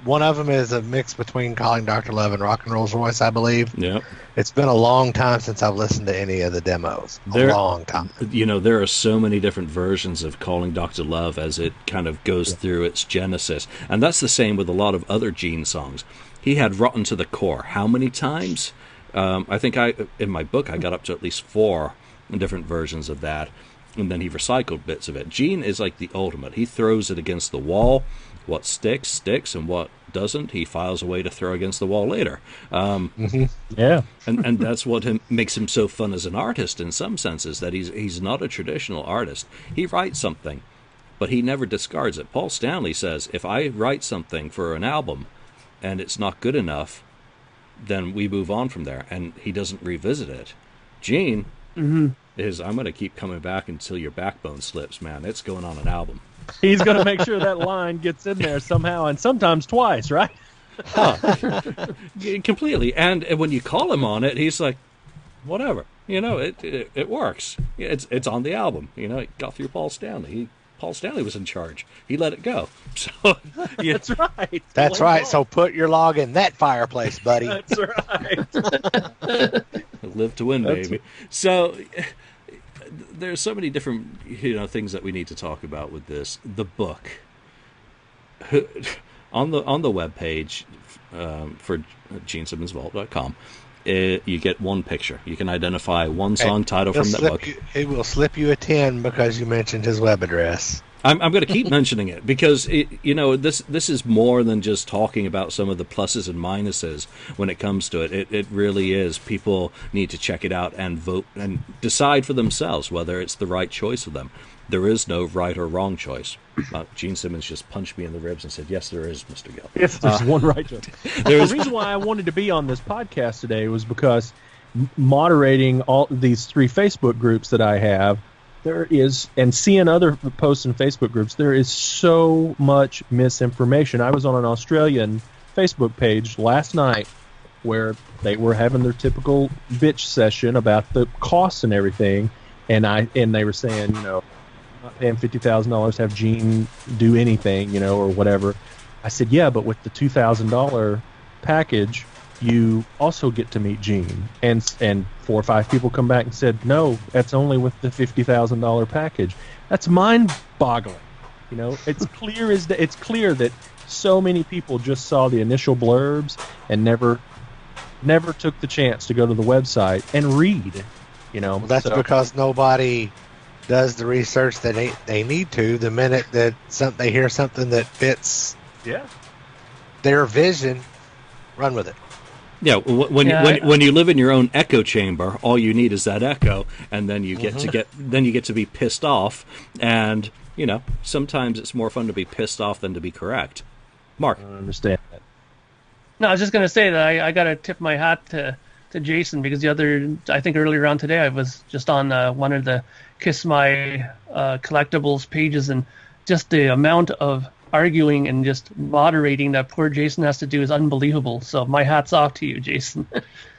S3: one of them is a mix between Calling Dr. Love and Rock and Rolls Royce, I believe.
S1: Yeah.
S3: It's been a long time since I've listened to any of the demos. A long time.
S1: There are so many different versions of Calling Dr. Love as it kind of goes through its genesis. And that's the same with a lot of other Gene songs. He had Rotten to the Core. How many times? I think in my book I got up to at least 4 different versions of that. And then he recycled bits of it. Gene is like the ultimate. He throws it against the wall. What sticks, sticks, and what doesn't, he files away to throw against the wall later.
S2: Yeah.
S1: And that's what makes him so fun as an artist in some senses, that he's not a traditional artist. He writes something, but he never discards it. Paul Stanley says, if I write something for an album and it's not good enough, then we move on from there, and he doesn't revisit it. Gene is, I'm going to keep coming back until your backbone slips, man. It's going on an album.
S2: He's going to make sure that line gets in there somehow, and sometimes twice, right?
S1: Completely. And when you call him on it, he's like, whatever. It works. It's on the album. It got through Paul Stanley. Paul Stanley was in charge. He let it go. So yeah.
S2: That's right.
S3: That's right. So put your log in that fireplace, buddy.
S2: That's right.
S1: Live to win, baby. So there's so many different things that we need to talk about with this. The book on the web page for GeneSimmonsVault.com. You get one picture. You can identify one song title from that book.
S3: It will slip you a 10 because you mentioned his web address.
S1: I'm going to keep mentioning it because this is more than just talking about some of the pluses and minuses when it comes to it. It really is. People need to check it out and vote and decide for themselves whether it's the right choice for them. There is no right or wrong choice. Gene Simmons just punched me in the ribs and said, yes, there is, Mr. Gill.
S2: Yes, there's one right choice. The reason why I wanted to be on this podcast today was because moderating all these 3 Facebook groups that I have, there is, and seeing other posts in Facebook groups, there is so much misinformation. I was on an Australian Facebook page last night where they were having their typical bitch session about the costs and everything, and they were saying, not paying $50,000 to have Gene do anything, or whatever. I said, yeah, but with the $2,000 package, you also get to meet Gene. And 4 or 5 people come back and said, no, that's only with the $50,000 package. That's mind-boggling. It's clear that so many people just saw the initial blurbs and never took the chance to go to the website and read.
S3: Well, that's because nobody does the research that they need to. The minute that they hear something that fits their vision, run with it.
S1: Yeah, when you live in your own echo chamber, all you need is that echo, and then you get to be pissed off, and sometimes it's more fun to be pissed off than to be correct. Mark,
S2: I understand that.
S4: No, I was just going to say that I got to tip my hat to Jason, because I think earlier on today I was just on one of the Kiss My Collectibles pages, and just the amount of arguing and just moderating that poor Jason has to do is unbelievable. So my hat's off to you, Jason.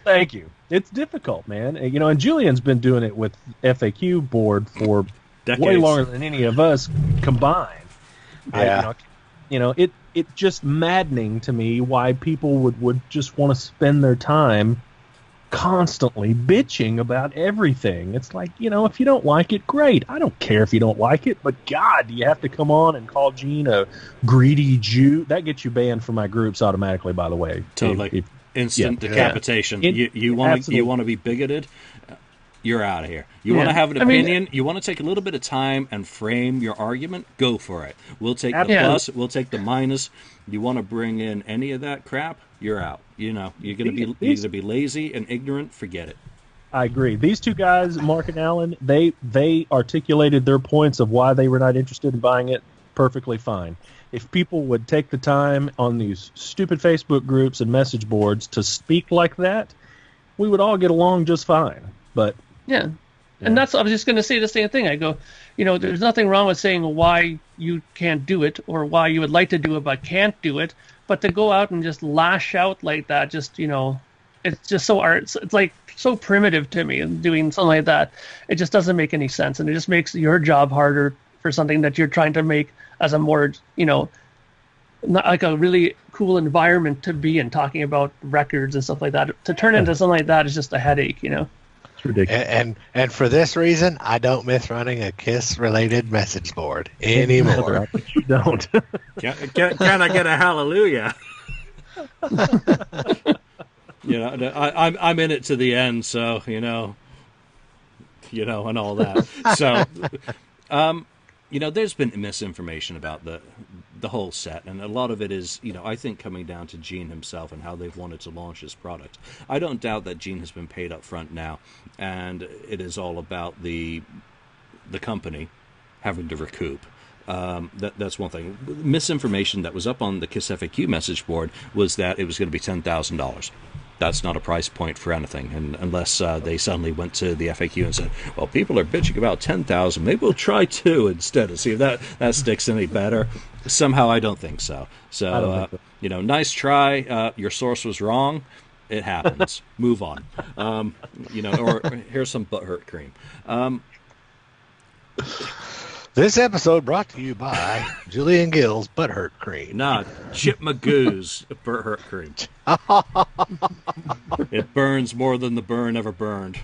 S2: Thank you. It's difficult, man. And Julian's been doing it with FAQ board for decades. Way longer than any of us combined.
S3: Yeah.
S2: It's just maddening to me why people would just want to spend their time constantly bitching about everything. It's like, if you don't like it, great. I don't care if you don't like it, but God, do you have to come on and call Gene a greedy Jew? That gets you banned from my groups automatically, by the way.
S1: Totally. Instant decapitation. You want to be bigoted? You're out of here. You want to have an opinion? You want to take a little bit of time and frame your argument? Go for it. We'll take the plus. We'll take the minus. You want to bring in any of that crap? You're out. You're going to be lazy and ignorant. Forget it.
S2: I agree. These 2 guys, Mark and Alan, they articulated their points of why they were not interested in buying it perfectly fine. If people would take the time on these stupid Facebook groups and message boards to speak like that, we would all get along just fine. But
S4: yeah. And I was just going to say the same thing. I go, there's nothing wrong with saying why you can't do it or why you would like to do it but can't do it. But to go out and just lash out like that, it's just so it's like so primitive to me, doing something like that. It just doesn't make any sense, and it just makes your job harder for something that you're trying to make as a more, not like a really cool environment to be in, talking about records and stuff like that. To turn into something like that is just a headache, you know.
S2: It's ridiculous.
S3: And for this reason, I don't miss running a KISS-related message board anymore.
S2: You don't.
S1: Can I get a hallelujah? You know, I'm in it to the end, so you know, and all that. So, you know, there's been misinformation about the whole set, and a lot of it is, you know, I think coming down to Gene himself and how they've wanted to launch his product. I don't doubt that Gene has been paid up front now, and it is all about the company having to recoup. That's one thing. Misinformation that was up on the KissFAQ message board was that it was going to be $10,000. That's not a price point for anything, and unless they suddenly went to the FAQ and said, well, people are bitching about 10,000, maybe we'll try 2 instead and see if that sticks any better. Somehow I don't think so. So, you know, nice try. Your source was wrong. It happens. Move on. You know, or here's some butthurt cream.
S3: This episode brought to you by Julian Gill's Butthurt Cream.
S1: Nah, Chip Magoo's butthurt cream. It burns more than the burn ever burned.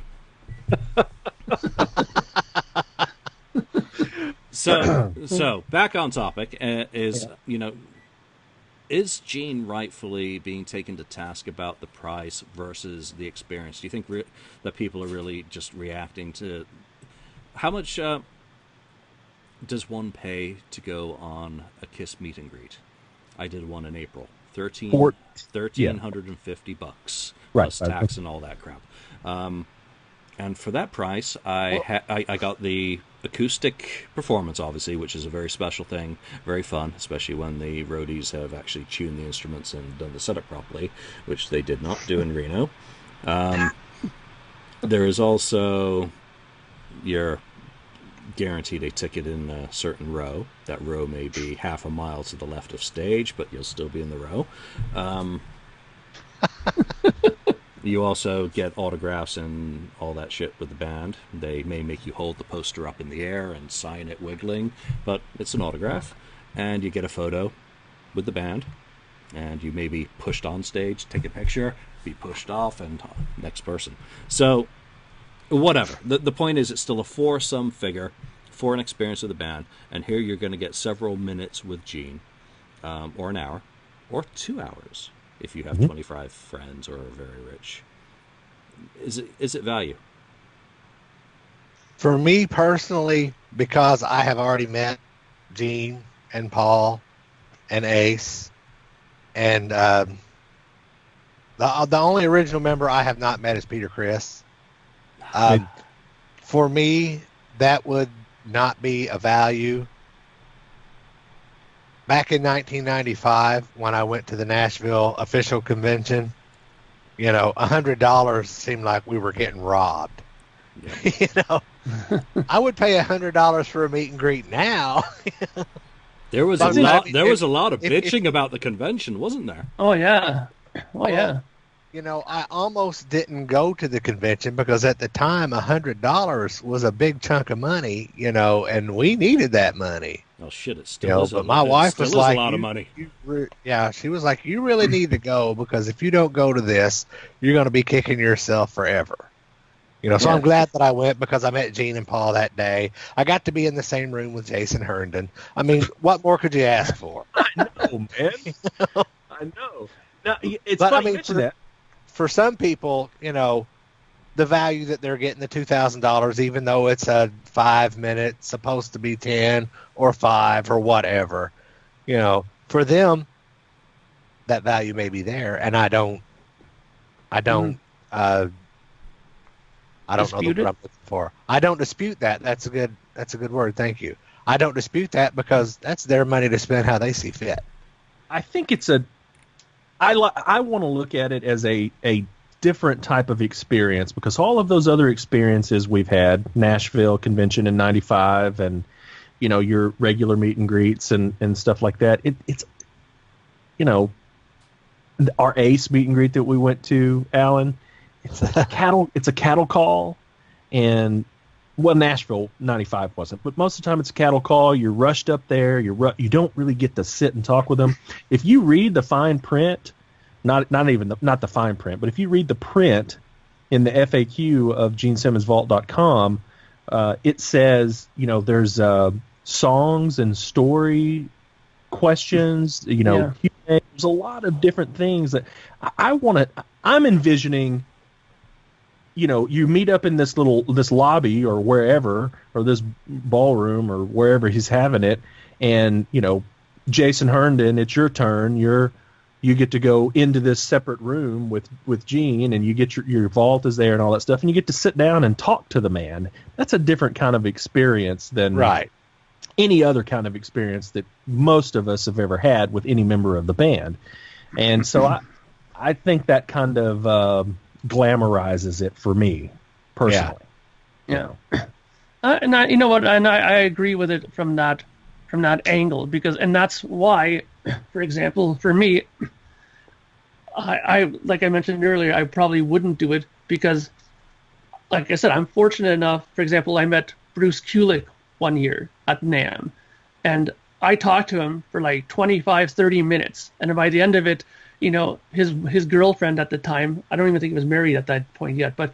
S1: So back on topic you know, is Gene rightfully being taken to task about the price versus the experience? Do you think that people are really just reacting to how much does one pay to go on a KISS meet and greet? I did one in April. $1,350 bucks plus tax and all that crap. And for that price, I got the acoustic performance, obviously, which is a very special thing, very fun, especially when the roadies have actually tuned the instruments and done the setup properly, which they did not do in Reno. There is also your guaranteed a ticket in a certain row. That row may be half a mile to the left of stage, but you'll still be in the row. You also get autographs and all that shit with the band. They may make you hold the poster up in the air and sign it wiggling, but it's an autograph. And you get a photo with the band, and you may be pushed on stage, take a picture, be pushed off, and next person. So whatever. The point is, it's still a four-sum figure for an experience of the band, and here you're going to get several minutes with Gene, or an hour, or 2 hours if you have 25 friends or are very rich. Is it value?
S3: For me personally, because I have already met Gene and Paul and Ace, and the only original member I have not met is Peter Criss. For me, that would not be a value. Back in 1995, when I went to the Nashville official convention, you know, $100 seemed like we were getting robbed. Yeah. You know, I would pay $100 for a meet and greet now.
S1: There was a lot of bitching about the convention, wasn't there?
S4: Oh yeah, yeah.
S3: You know, I almost didn't go to the convention because at the time, $100 was a big chunk of money, you know, and we needed that money.
S1: Oh, shit, it still is.
S3: But my wife was like,
S1: a lot of money.
S3: She was like, you really need to go because if you don't go to this, you're going to be kicking yourself forever. You know, so I'm glad that I went because I met Gene and Paul that day. I got to be in the same room with Jason Herndon. I mean, what more could you ask for?
S2: I know, man. I know. Now, it's funny you mention that.
S3: For some people, you know, the value that they're getting, the $2,000, even though it's a 5 minute, supposed to be 10 or 5 or whatever, you know, for them, that value may be there. And I don't know what I'm looking for. I don't dispute that. That's a good word. Thank you. I don't dispute that because that's their money to spend how they see fit.
S2: I think I want to look at it as a different type of experience because all of those other experiences we've had, Nashville convention in '95 and, you know, your regular meet and greets and stuff like that. It's, you know, our Ace meet and greet that we went to, Alan, it's a cattle call. And Well, Nashville '95 wasn't, but most of the time it's a cattle call. You're rushed up there. You don't really get to sit and talk with them. If you read the fine print, not the fine print, but if you read the print in the FAQ of GeneSimmonsVault.com, it says, there's songs and story questions. Q&A. There's a lot of different things that I'm envisioning. You meet up in this lobby or wherever, or this ballroom or wherever he's having it, and Jason Herndon, it's your turn. You get to go into this separate room with Gene, and you get your vault is there and all that stuff, and you get to sit down and talk to the man. That's a different kind of experience than any other kind of experience that most of us have ever had with any member of the band. And so I think that kind of glamorizes it for me personally.
S4: Yeah. And I agree with it from that angle, and that's why, for example, for me, I like I mentioned earlier, I probably wouldn't do it because, like I said, I'm fortunate enough. For example, I met Bruce Kulick one year at NAMM, and I talked to him for like 25, 30 minutes, and by the end of it, his girlfriend at the time, I don't even think he was married at that point yet, but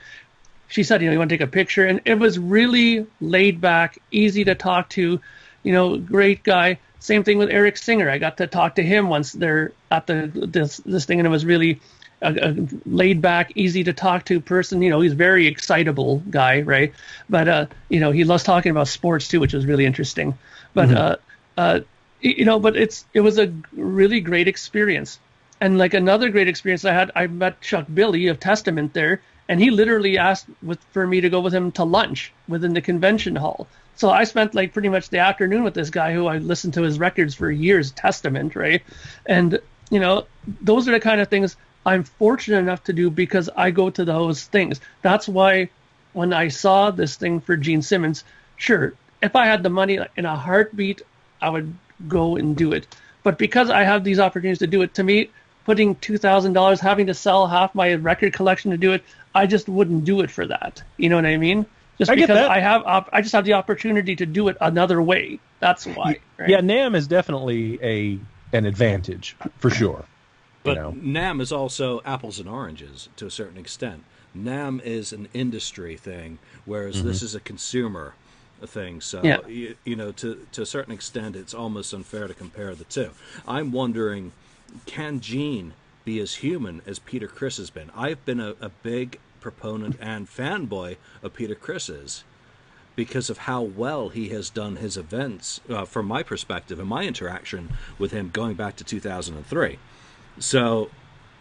S4: she said, you want to take a picture, and it was really laid back, easy to talk to, great guy. Same thing with Eric Singer. I got to talk to him once there at this thing, and it was really a laid back, easy to talk to person. He's a very excitable guy, right? But he loves talking about sports too, which was really interesting. But but it was a really great experience. And like another great experience I met Chuck Billy of Testament there, and he literally asked for me to go with him to lunch within the convention hall. So I spent like pretty much the afternoon with this guy who I listened to his records for years, Testament, right? And, those are the kind of things I'm fortunate enough to do because I go to those things. That's why when I saw this thing for Gene Simmons, sure, if I had the money in a heartbeat, I would go and do it. But because I have these opportunities to do it, to me, putting $2,000, having to sell half my record collection to do it, I just wouldn't do it for that. You know what I mean? Just because I just have the opportunity to do it another way. That's why. Right?
S2: Yeah, NAMM is definitely an advantage for sure.
S1: But NAMM is also apples and oranges to a certain extent. NAMM is an industry thing, whereas this is a consumer thing. So, to a certain extent, it's almost unfair to compare the two. I'm wondering, can Gene be as human as Peter Criss has been? I've been a big proponent and fanboy of Peter Criss's because of how well he has done his events from my perspective and my interaction with him going back to 2003. So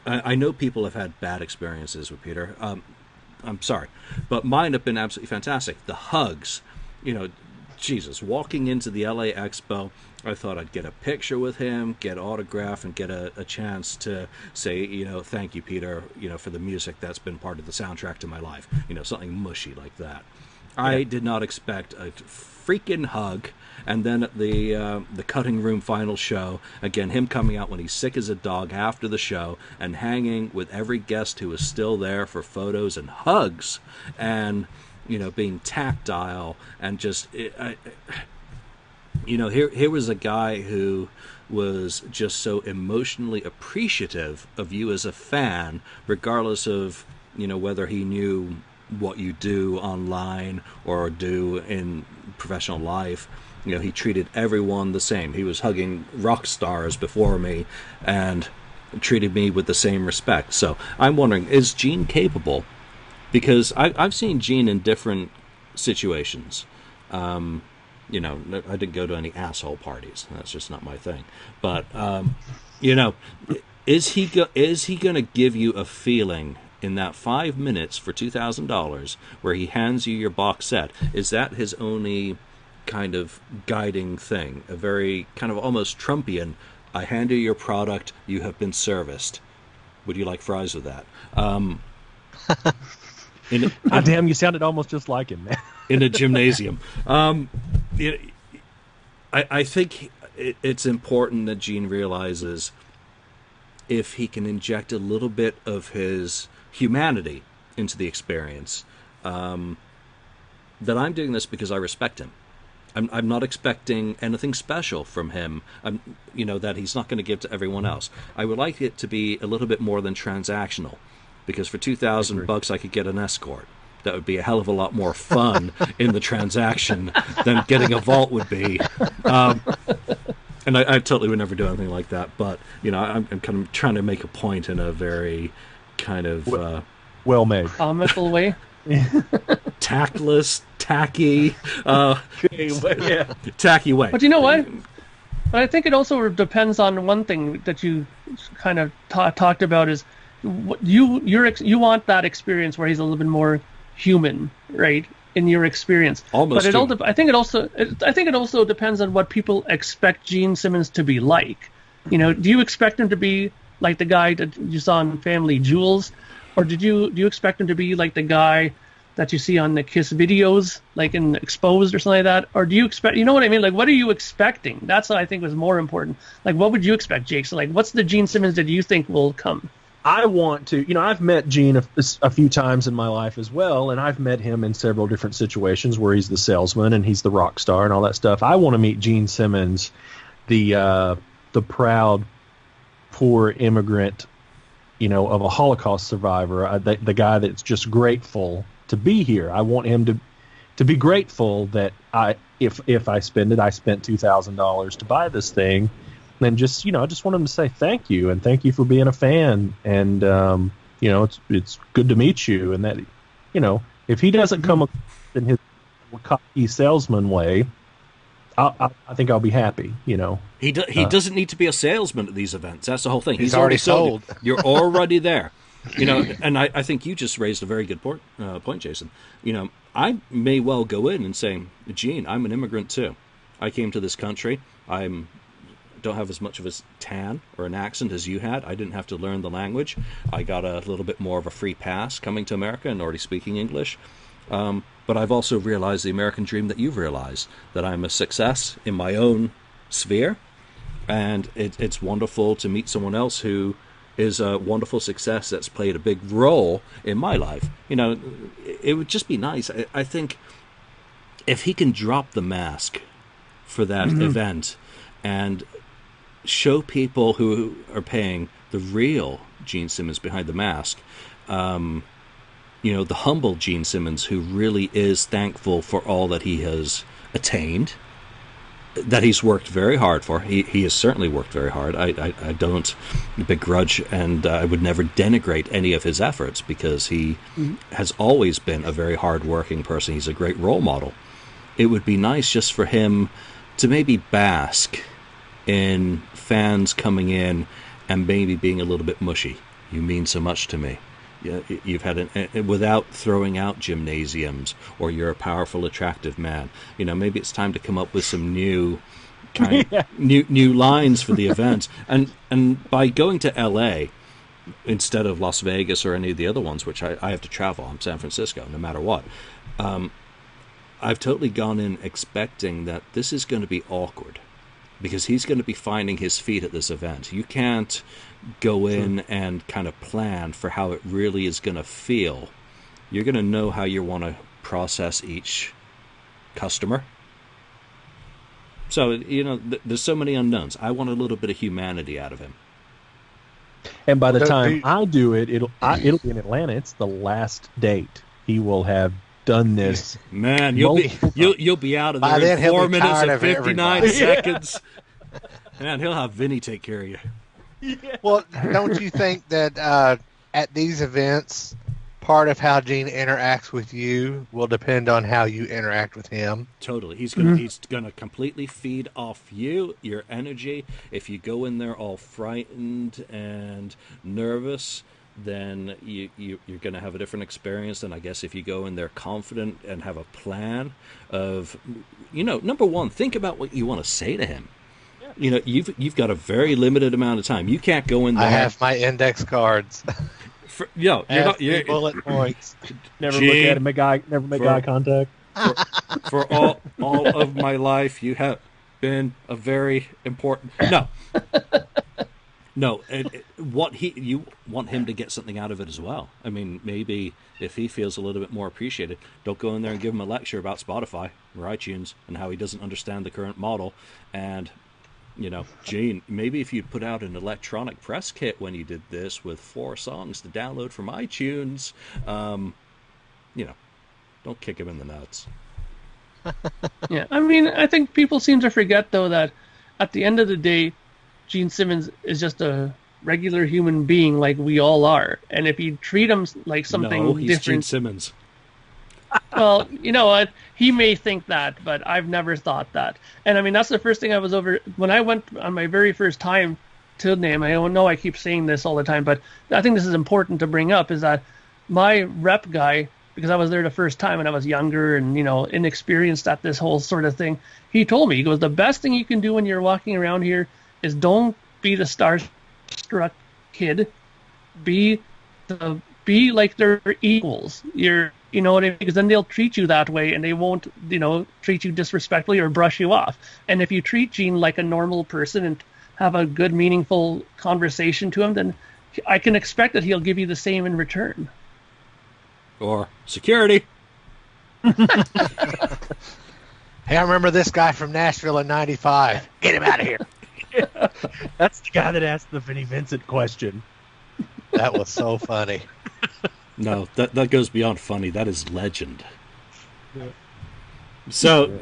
S1: I know people have had bad experiences with Peter. I'm sorry, but mine have been absolutely fantastic. The hugs, Jesus, walking into the LA Expo, I thought I'd get a picture with him, get autograph, and get a chance to say, thank you, Peter, for the music that's been part of the soundtrack to my life. Something mushy like that. Yeah. I did not expect a freaking hug. And then at the cutting room final show, again, him coming out when he's sick as a dog after the show and hanging with every guest who was still there for photos and hugs and, being tactile and just... here was a guy who was just so emotionally appreciative of you as a fan, regardless of, whether he knew what you do online or do in professional life. He treated everyone the same. He was hugging rock stars before me and treated me with the same respect. So I'm wondering, is Gene capable? Because I've seen Gene in different situations. I didn't go to any asshole parties. That's just not my thing. But, is he going to give you a feeling in that 5 minutes for $2,000 where he hands you your box set? Is that his only kind of guiding thing? A very kind of almost Trumpian, I hand you your product, you have been serviced. Would you like fries with that?
S2: Damn, you sounded almost just like him, man.
S1: In a gymnasium. I think it's important that Gene realizes if he can inject a little bit of his humanity into the experience, that I'm doing this because I respect him. I'm not expecting anything special from him, that he's not going to give to everyone else. I would like it to be a little bit more than transactional, because for $2,000 I could get an escort. That would be a hell of a lot more fun in the transaction than getting a vault would be. And I totally would never do anything like that. But, I'm kind of trying to make a point in a very kind of...
S2: well-made.
S4: Comical way.
S1: Tactless, tacky, tacky way.
S4: But you know what? But I think it also depends on one thing that you kind of talked about is you want that experience where he's a little bit more human, right? In your experience,
S1: almost.
S4: But I think it also depends on what people expect Gene Simmons to be like. Do you expect him to be like the guy that you saw in Family Jewels, or do you expect him to be like the guy that you see on the Kiss videos, like in Exposed or something like that? Or do you expect, you know what I mean? Like, what are you expecting? That's what I think was more important. Like, what would you expect, Jake? So, like, what's the Gene Simmons that you think will come?
S2: I want to, I've met Gene a few times in my life as well, and I've met him in several different situations where he's the salesman and he's the rock star and all that stuff. I want to meet Gene Simmons, the proud, poor immigrant, of a Holocaust survivor, the guy that's just grateful to be here. I want him to be grateful that if I spend it, I spent $2,000 to buy this thing. And just, I just want him to say thank you, and thank you for being a fan. And, it's good to meet you. And that, if he doesn't come in his cocky salesman way, I think I'll be happy,
S1: He doesn't need to be a salesman at these events. That's the whole thing.
S3: He's already sold.
S1: You're already there. And I think you just raised a very good point, Jason. I may well go in and say, Gene, I'm an immigrant too. I came to this country. Don't have as much of a tan or an accent as you had. I didn't have to learn the language. I got a little bit more of a free pass coming to America and already speaking English. But I've also realized the American dream that you've realized, that I'm a success in my own sphere. And it's wonderful to meet someone else who is a wonderful success that's played a big role in my life. It would just be nice. I think if he can drop the mask for that event and show people who are paying the real Gene Simmons behind the mask, the humble Gene Simmons who really is thankful for all that he has attained, that he's worked very hard for. He has certainly worked very hard. I don't begrudge, and I would never denigrate any of his efforts, because he has always been a very hard-working person. He's a great role model. It would be nice just for him to maybe bask in fans coming in and maybe being a little bit mushy. You mean so much to me. You've had without throwing out gymnasiums, or you're a powerful, attractive man. Maybe it's time to come up with some new new lines for the event. And by going to LA instead of Las Vegas or any of the other ones, which I have to travel, I'm San Francisco, no matter what. I've totally gone in expecting that this is going to be awkward, because he's going to be finding his feet at this event. You can't go in and kind of plan for how it really is going to feel. You're going to know how you want to process each customer. So, there's so many unknowns. I want a little bit of humanity out of him.
S2: And by the time I do it, it'll be in Atlanta. It's the last date. He will have done this.
S1: Man, you'll be out of there in 4 minutes and 59 seconds. Man, he'll have Vinny take care of you.
S3: Yeah. Well, don't you think that at these events, part of how Gene interacts with you will depend on how you interact with him?
S1: Totally. He's gonna completely feed off you, your energy. If you go in there all frightened and nervous, then you're going to have a different experience than, I guess, if you go in there confident and have a plan of, number one, think about what you want to say to him. You've got a very limited amount of time. You can't go in there.
S3: I have my index cards.
S1: You're
S3: bullet points.
S2: Never look at him. Never make eye contact.
S1: For all of my life, you have been a very important. No. No, you want him to get something out of it as well. I mean, maybe if he feels a little bit more appreciated, don't go in there and give him a lecture about Spotify or iTunes and how he doesn't understand the current model. And, Gene, maybe if you'd put out an electronic press kit when you did this with 4 songs to download from iTunes, don't kick him in the nuts.
S4: Yeah, I mean, I think people seem to forget, though, that at the end of the day, Gene Simmons is just a regular human being like we all are. And if you treat him like something
S1: he's
S4: different...
S1: Gene Simmons.
S4: Well, you know what? He may think that, but I've never thought that. And I mean, that's the first thing I was over... When I went on my very first time to name, I don't know I keep saying this all the time, but I think this is important to bring up, is that my rep guy, because I was there the first time and I was younger and, inexperienced at this whole sort of thing, he told me, he goes, the best thing you can do when you're walking around here is don't be the starstruck kid. Be like their equals. You know what I mean? Because then they'll treat you that way and they won't, treat you disrespectfully or brush you off. And if you treat Gene like a normal person and have a good, meaningful conversation to him, then I can expect that he'll give you the same in return.
S1: Or security.
S3: Hey, I remember this guy from Nashville in '95. Get him out of here.
S2: Yeah, that's the guy that asked the Vinnie Vincent question.
S3: That was so funny.
S1: No, that goes beyond funny. That is legend. Yeah. So,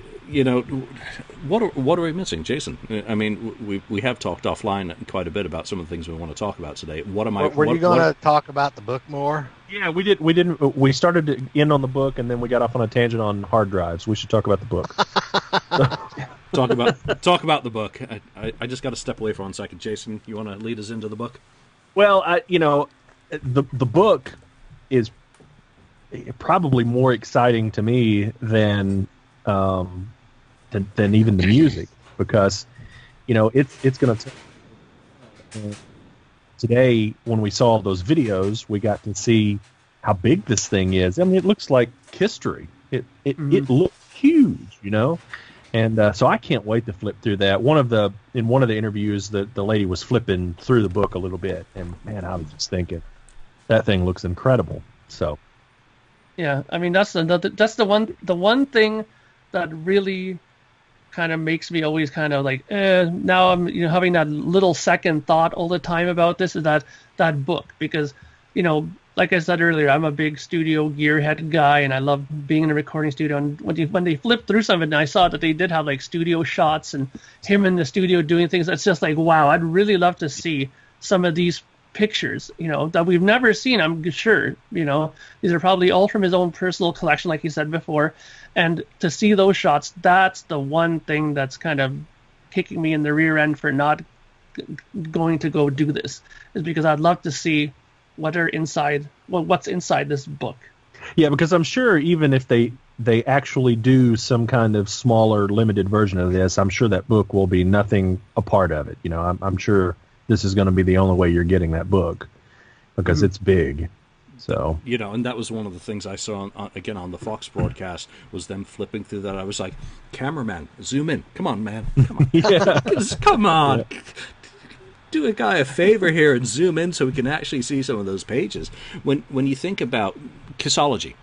S1: what are we missing, Jason? I mean, we have talked offline quite a bit about some of the things we want to talk about today. Were
S3: you going to talk about the book more?
S2: Yeah, we did. We started to end on the book, and then we got off on a tangent on hard drives. We should talk about the book.
S1: Talk about the book. I just got to step away for 1 second. Jason, you want to lead us into the book?
S2: Well, the book is probably more exciting to me than even the music, because it's going to. Today, when we saw those videos, we got to see how big this thing is. I mean, it looks like history. It looks huge, And so I can't wait to flip through that. In one of the interviews, the lady was flipping through the book a little bit, and man, I was just thinking, that thing looks incredible. So,
S4: yeah, I mean that's the one thing that really kind of makes me always kind of like, now I'm having that little second thought all the time about this, is that book, because like I said earlier, I'm a big studio gearhead guy, and I love being in a recording studio. And when they flipped through some of it, and I saw that they did have like studio shots and him in the studio doing things, it's just like, wow, I'd really love to see some of these pictures, that we've never seen. I'm sure, these are probably all from his own personal collection, like he said before. And to see those shots, that's the one thing that's kind of kicking me in the rear end for not going to go do this, is because I'd love to see what's inside this book.
S2: Yeah, because I'm sure even if they actually do some kind of smaller, limited version of this, I'm sure that book will be nothing a part of it. I'm sure this is going to be the only way you're getting that book, because it's big. So
S1: and that was one of the things I saw on the Fox broadcast, was them flipping through that. I was like, cameraman, zoom in. Come on, man. Come on.
S2: Yeah.
S1: Come on.
S2: Yeah.
S1: Do a guy a favor here and zoom in so we can actually see some of those pages. When you think about Kissology,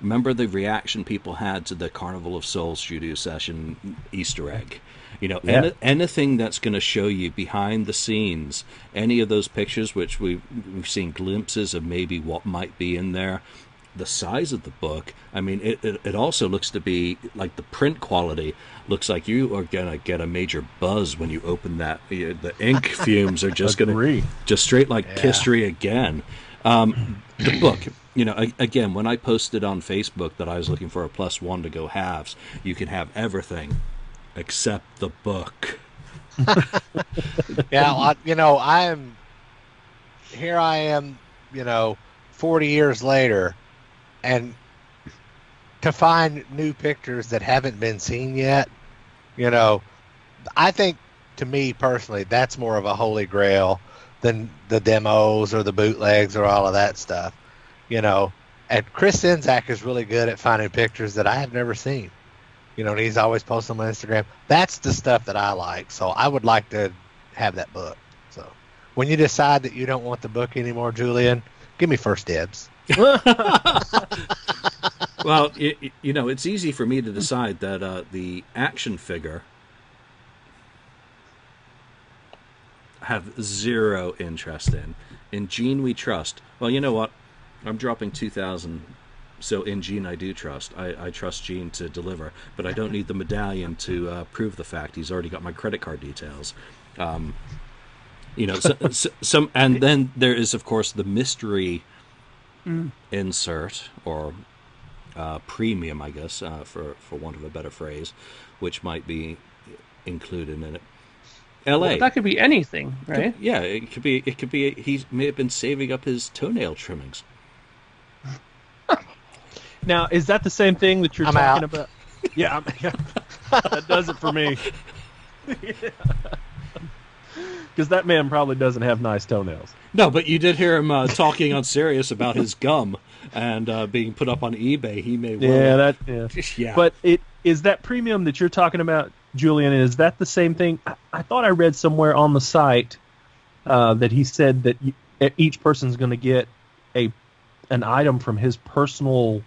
S1: remember the reaction people had to the Carnival of Souls studio session Easter egg? Anything that's going to show you behind the scenes, any of those pictures which we've seen glimpses of maybe what might be in there, the size of the book, I mean, it also looks to be like the print quality looks like you are going to get a major buzz when you open that. The ink fumes are just going to just straight like history again. The book, again, when I posted on Facebook that I was looking for a +1 to go halves, you can have everything except the book.
S3: Yeah, I am 40 years later, and to find new pictures that haven't been seen yet, I think, to me personally, that's more of a holy grail than the demos or the bootlegs or all of that stuff, And Chris Czynszak is really good at finding pictures that I have never seen. And he's always posting on my Instagram. That's the stuff that I like. So I would like to have that book. So When you decide that you don't want the book anymore, Julian, give me first dibs.
S1: Well, it's easy for me to decide that the action figure have zero interest in. In Gene, we trust. Well, you know what? I'm dropping 2,000. So in Gene, I do trust. I trust Gene to deliver, but I don't need the medallion to prove the fact. He's already got my credit card details. And then there is, of course, the mystery insert or premium, I guess, for want of a better phrase, which might be included in it. L.A.
S4: Well, that could be anything, right?
S1: Yeah, it could be. He may have been saving up his toenail trimmings.
S2: Now, is that the same thing that you're
S3: I'm
S2: talking
S3: out.
S2: about? Yeah, that does it for me. Because that man probably doesn't have nice toenails.
S1: No, but you did hear him talking on Sirius about his gum and being put up on eBay. He may well. Yeah.
S2: But is that premium that you're talking about, Julian? Is that the same thing? I thought I read somewhere on the site that he said that each person's going to get an item from his personal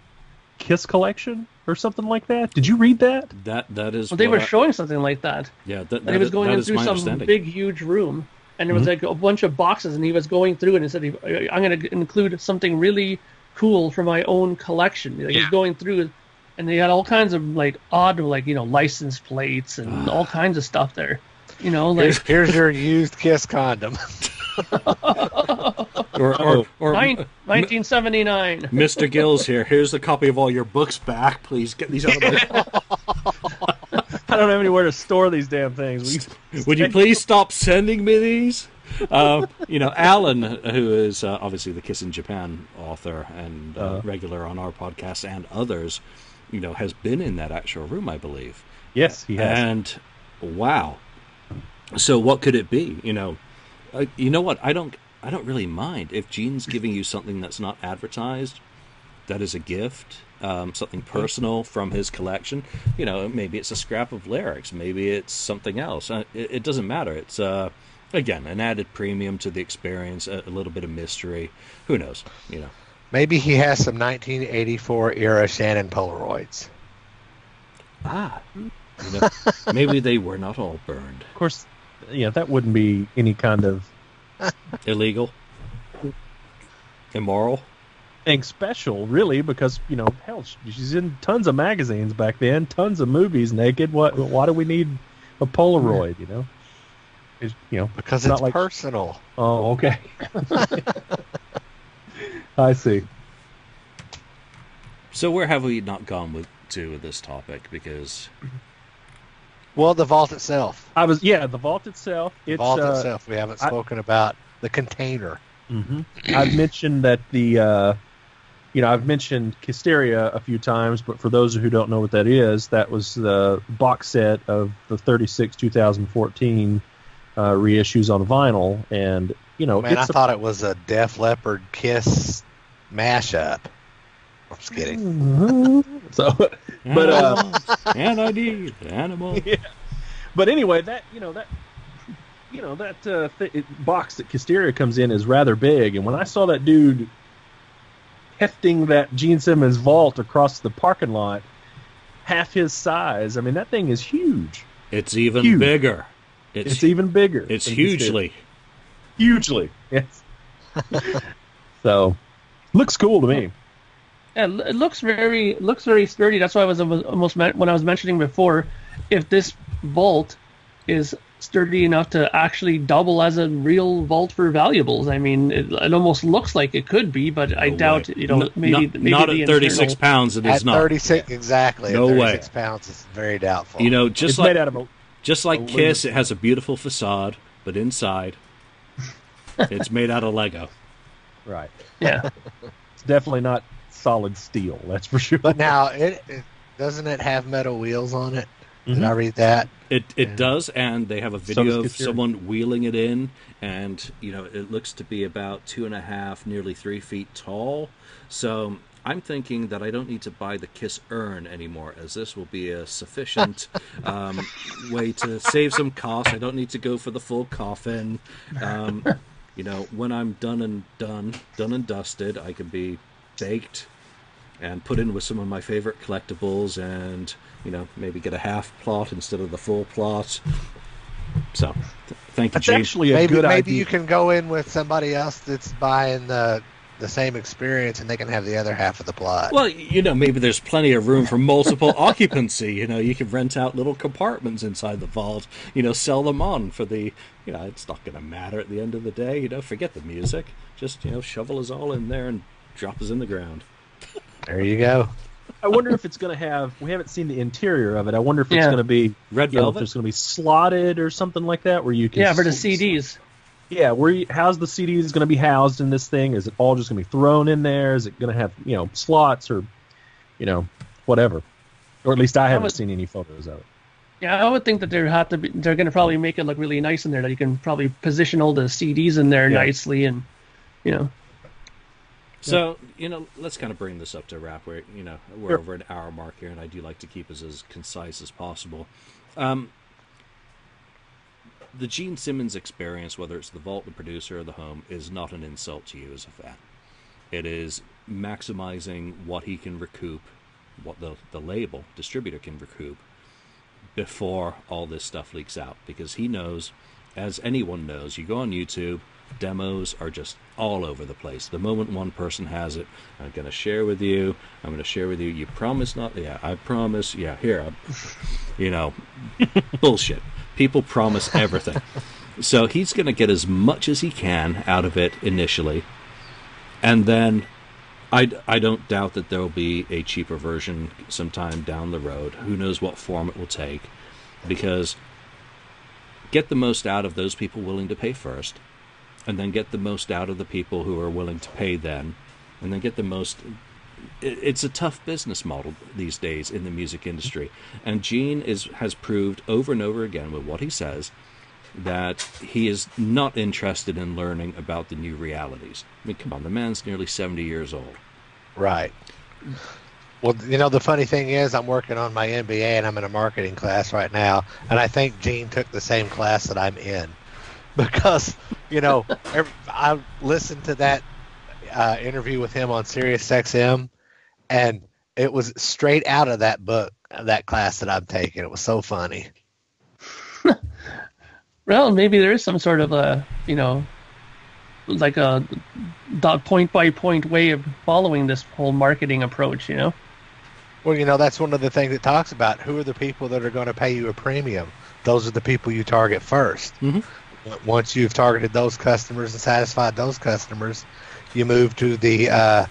S2: Kiss collection or something like that. Did you read that?
S1: That is.
S4: Well, they were showing something like that.
S1: Yeah,
S4: he was going in through some big, huge room, and there was like a bunch of boxes, and he was going through it and said, "I'm going to include something really cool for my own collection." Like, he's going through it, and they had all kinds of like odd, like license plates and all kinds of stuff there.
S3: Here's your used Kiss condom.
S1: or
S4: 1979.
S1: Mr. Gills here. Here's a copy of all your books back. Please get these out of my.
S2: I don't have anywhere to store these damn things.
S1: Would you please stop sending me these? Alan, who is obviously the Kiss in Japan author and regular on our podcast and others, has been in that actual room, I believe.
S2: Yes, he has.
S1: And wow. So what could it be? You know what? I don't really mind if Gene's giving you something that's not advertised, that is a gift, something personal from his collection. Maybe it's a scrap of lyrics, maybe it's something else. It doesn't matter. It's again an added premium to the experience, a little bit of mystery. Who knows?
S3: Maybe he has some 1984 era Shannon Polaroids.
S1: Maybe they were not all burned.
S2: Of course, that wouldn't be any kind of
S1: illegal, immoral,
S2: anything special, really, because hell, she's in tons of magazines back then, tons of movies naked. Why do we need a Polaroid?
S3: Because it's personal.
S2: Oh, okay. I see.
S1: So where have we not gone with this topic? Because
S3: well, the vault itself.
S2: The vault itself.
S3: The vault itself. We haven't spoken about the container.
S2: Mm-hmm. I've mentioned that I've mentioned Kisteria a few times, but for those who don't know what that is, that was the box set of the 36 2014 reissues on vinyl, and
S3: I thought it was a Def Leppard Kiss mashup. I'm just kidding.
S2: So, but
S1: and I need animal.
S2: Yeah. But anyway, that box that Kisteria comes in is rather big, and when I saw that dude hefting that Gene Simmons Vault across the parking lot, half his size, I mean, that thing is huge.
S1: It's even bigger.
S2: It's even bigger.
S1: It's hugely.
S2: Yes. So, looks cool to me.
S4: Yeah, it looks very sturdy. That's why I was almost when I was mentioning before, if this vault is sturdy enough to actually double as a real vault for valuables. I mean, it almost looks like it could be, but I doubt. Maybe
S1: not at 36 pounds. It is
S3: at
S1: not
S3: 36 exactly.
S1: No
S3: at 36
S1: way.
S3: pounds is very doubtful.
S2: It's made out of
S1: just like Kiss, it has a beautiful facade, but inside, it's made out of Lego.
S2: Right.
S4: Yeah.
S2: It's definitely not solid steel. That's for sure.
S3: But now, it doesn't it have metal wheels on it? Did I read that?
S1: It does, and they have a video of someone wheeling it in, and it looks to be about 2.5, nearly 3 feet tall. So I'm thinking that I don't need to buy the Kiss urn anymore, as this will be a sufficient way to save some cost. I don't need to go for the full coffin. when I'm done and dusted, I can be baked and put in with some of my favorite collectibles, and maybe get a half plot instead of the full plot. So thank you,
S2: That's
S1: Gene.
S2: actually a good idea.
S3: Maybe you can go in with somebody else that's buying the same experience, and they can have the other half of the plot.
S1: Well, maybe there's plenty of room for multiple occupancy. You can rent out little compartments inside the vault, sell them on for the, it's not going to matter at the end of the day. Forget the music. Just, shovel us all in there and drop us in the ground.
S3: There you go.
S2: I wonder if it's going to have, we haven't seen the interior of it. I wonder if it's going to be
S1: red velvet.
S2: If there's going to be slotted or something like that where you can.
S4: Yeah, for the CDs.
S2: Yeah, how's the CDs going to be housed in this thing? Is it all just going to be thrown in there? Is it going to have, slots or, whatever? Or at least I haven't seen any photos of it.
S4: Yeah, I would think that they're going to probably make it look really nice in there, that you can probably position all the CDs in there nicely and,
S1: So, let's kind of bring this up to a wrap. We're over an hour mark here, and I do like to keep us as concise as possible. The Gene Simmons experience, whether it's the vault, the producer, or the home, is not an insult to you as a fan. It is maximizing what he can recoup, what the label distributor can recoup before all this stuff leaks out. Because he knows, as anyone knows, you go on YouTube, demos are just all over the place. The moment one person has it, I'm going to share with you. You promise not? Yeah, I promise. Yeah, here. Bullshit. People promise everything. So he's going to get as much as he can out of it initially. And then I don't doubt that there will be a cheaper version sometime down the road. Who knows what form it will take. Because get the most out of those people willing to pay first. And then get the most out of the people who are willing to pay then. And then get the most... It's a tough business model these days in the music industry. And Gene has proved over and over again with what he says that he is not interested in learning about the new realities. I mean, come on, the man's nearly 70 years old.
S3: Right. Well, the funny thing is I'm working on my MBA and I'm in a marketing class right now. And I think Gene took the same class that I'm in. Because, I listened to that interview with him on SiriusXM, and it was straight out of that book, that class that I'm taking. It was so funny.
S4: Well, maybe there is some sort of a, like a point by point way of following this whole marketing approach, Well,
S3: that's one of the things it talks about. Who are the people that are going to pay you a premium? Those are the people you target first. Mm-hmm. Once you've targeted those customers and satisfied those customers, you move to the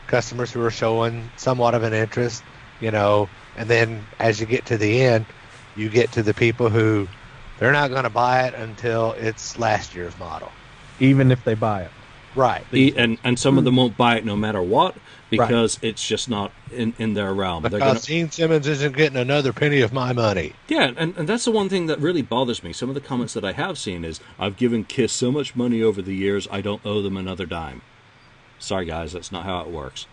S3: customers who are showing somewhat of an interest, and then as you get to the end, you get to the people who they're not going to buy it until it's last year's model.
S2: Even if they buy it.
S3: Right.
S1: And some of them won't buy it no matter what, because it's just not in their realm.
S3: Because Gene Simmons isn't getting another penny of my money.
S1: Yeah, and that's the one thing that really bothers me. Some of the comments that I have seen is, I've given Kiss so much money over the years, I don't owe them another dime. Sorry, guys, that's not how it works.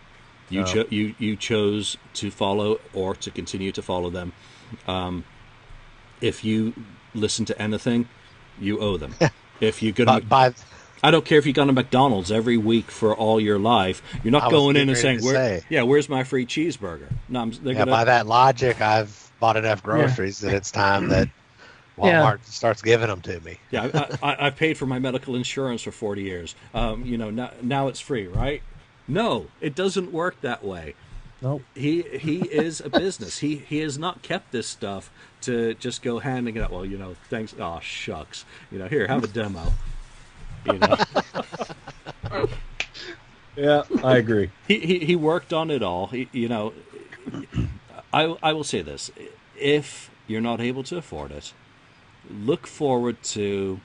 S1: You you chose to follow or to continue to follow them. If you listen to anything, you owe them. If you go to I don't care if you go to McDonald's every week for all your life. You're not going in and saying, where's my free cheeseburger? No,
S3: by that logic, I've bought enough groceries that it's time that Walmart starts giving them to me.
S1: Yeah, I've paid for my medical insurance for 40 years. Now it's free, right? No, it doesn't work that way.
S2: Nope.
S1: He is a business. He has not kept this stuff to just go handing it out. Well, thanks. Oh, shucks. Here, have a demo.
S2: Yeah, I agree.
S1: He worked on it all. I will say this: if you're not able to afford it, look forward to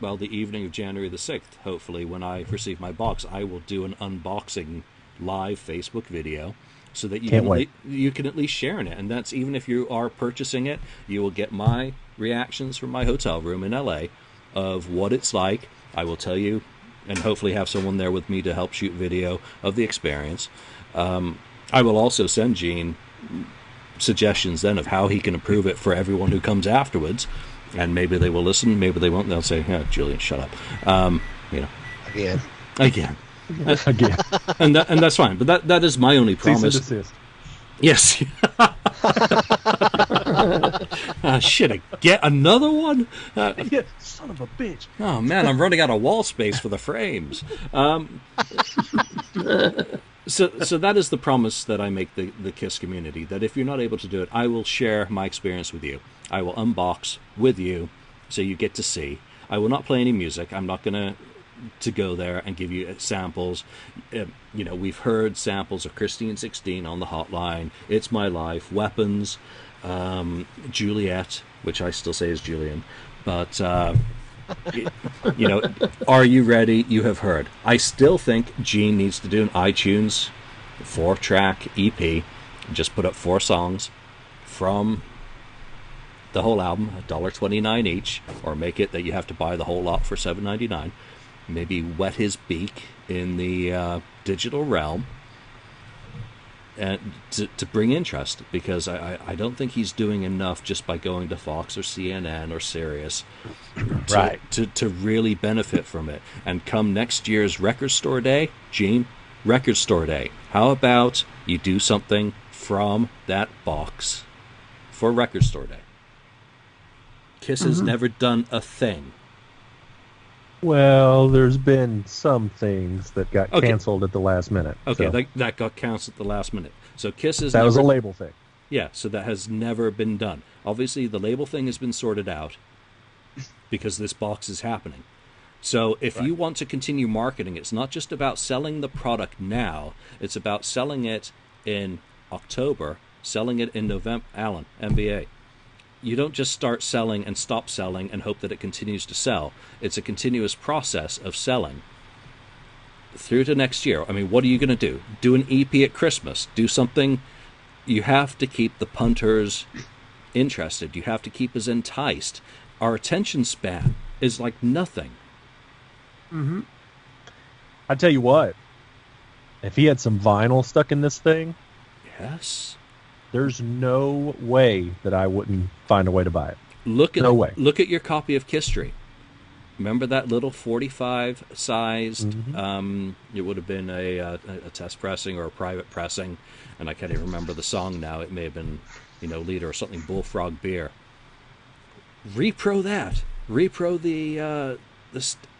S1: the evening of January the 6th. Hopefully, when I receive my box, I will do an unboxing live Facebook video so that you can at least share in it. And that's even if you are purchasing it, you will get my reactions from my hotel room in LA of what it's like. I will tell you, and hopefully have someone there with me to help shoot video of the experience. I will also send Gene suggestions then of how he can improve it for everyone who comes afterwards. And maybe they will listen, maybe they won't. They'll say, "Yeah, Julian, shut up."
S3: Again.
S1: Again.
S2: Again.
S1: And that's fine. But that is my only promise.
S2: Cease and desist.
S1: Yes. Shit, I get another one?
S2: Yeah, son of a bitch.
S1: Oh, man, I'm running out of wall space for the frames. So that is the promise that I make the KISS community, that if you're not able to do it, I will share my experience with you. I will unbox with you so you get to see. I will not play any music. I'm not going to go there and give you samples. We've heard samples of Christine 16 on the hotline, It's My Life, Weapons, Juliet, which I still say is Julian, but Are You Ready? You have heard. I still think Gene needs to do an iTunes 4-track EP, just put up 4 songs from the whole album, $1.29 each, or make it that you have to buy the whole lot for $7.99. Maybe wet his beak in the digital realm, and to bring interest, because I don't think he's doing enough just by going to Fox or CNN or Sirius to really benefit from it. And come next year's Record Store Day, Gene, Record Store Day, how about you do something from that box for Record Store Day? KISS has never done a thing.
S2: Well, there's been some things that got canceled at the last minute.
S1: Okay,
S2: so.
S1: that got canceled at the last minute. So KISS is
S2: was a label thing.
S1: Yeah, so that has never been done. Obviously, the label thing has been sorted out because this box is happening. So if you want to continue marketing, it's not just about selling the product now. It's about selling it in October, selling it in November. Alan, MBA. You don't just start selling and stop selling and hope that it continues to sell. It's a continuous process of selling through to next year. I mean, what are you going to do? Do an EP at Christmas. Do something. You have to keep the punters interested. You have to keep us enticed. Our attention span is like nothing.
S2: Mm-hmm. I tell you what, if he had some vinyl stuck in this thing,
S1: yes,
S2: there's no way that I wouldn't find a way to buy it.
S1: Look at your copy of Kisstree. Remember that little 45 sized? It would have been a test pressing or a private pressing, and I can't even remember the song now. It may have been, Leader or something. Bullfrog Beer. Repro that. Repro the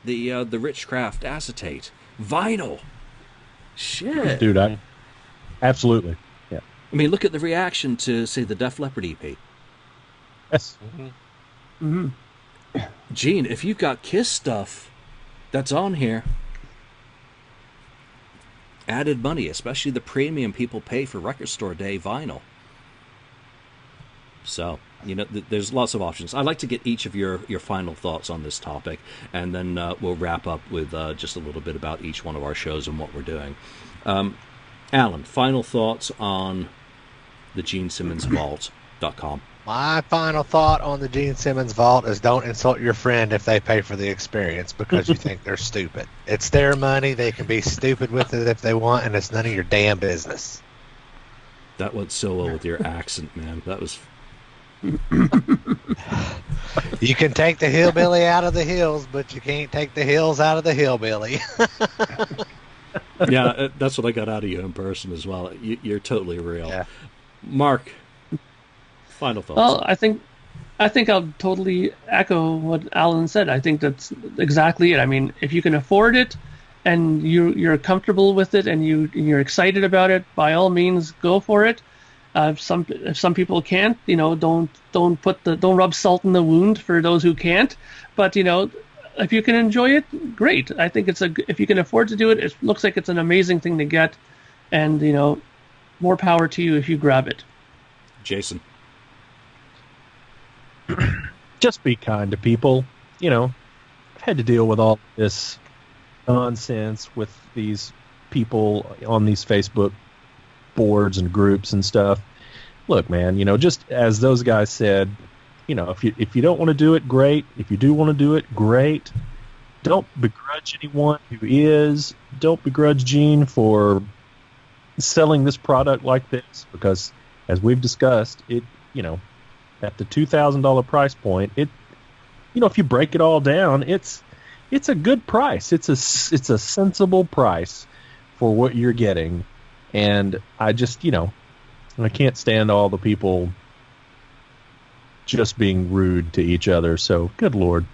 S1: Richcraft acetate vinyl. Shit,
S2: dude. Absolutely. Yeah.
S1: I mean, look at the reaction to, say, the Def Leppard EP.
S2: Yes.
S1: Gene, if you've got KISS stuff that's on here, added money, especially the premium people pay for Record Store Day vinyl. So, there's lots of options. I'd like to get each of your final thoughts on this topic, and then we'll wrap up with just a little bit about each one of our shows and what we're doing. Alan, final thoughts on the Gene Simmons Vault.com.
S3: My final thought on the Gene Simmons Vault is don't insult your friend if they pay for the experience because you think they're stupid. It's their money. They can be stupid with it if they want, and it's none of your damn business.
S1: That went so well with your accent, man. That was...
S3: You can take the hillbilly out of the hills, but you can't take the hills out of the hillbilly.
S1: Yeah, that's what I got out of you in person as well. You're totally real.
S3: Yeah.
S1: Mark, final thoughts.
S4: Well, I think I'll totally echo what Alan said. I think that's exactly it. I mean, if you can afford it and you're comfortable with it and you're excited about it, by all means, go for it. If some people can't, don't rub salt in the wound for those who can't. But if you can enjoy it, great. I think if you can afford to do it, it looks like it's an amazing thing to get, and more power to you if you grab it.
S1: Jason,
S2: just be kind to people. I've had to deal with all this nonsense with these people on these Facebook boards and groups and stuff. Look, man, just as those guys said, if you don't want to do it, great. If you do want to do it, great. Don't begrudge anyone who is. Don't begrudge Gene for selling this product like this, because as we've discussed, it, at the $2,000 price point, if you break it all down, it's a good price. It's a sensible price for what you're getting. And I just, I can't stand all the people just being rude to each other. So, good Lord,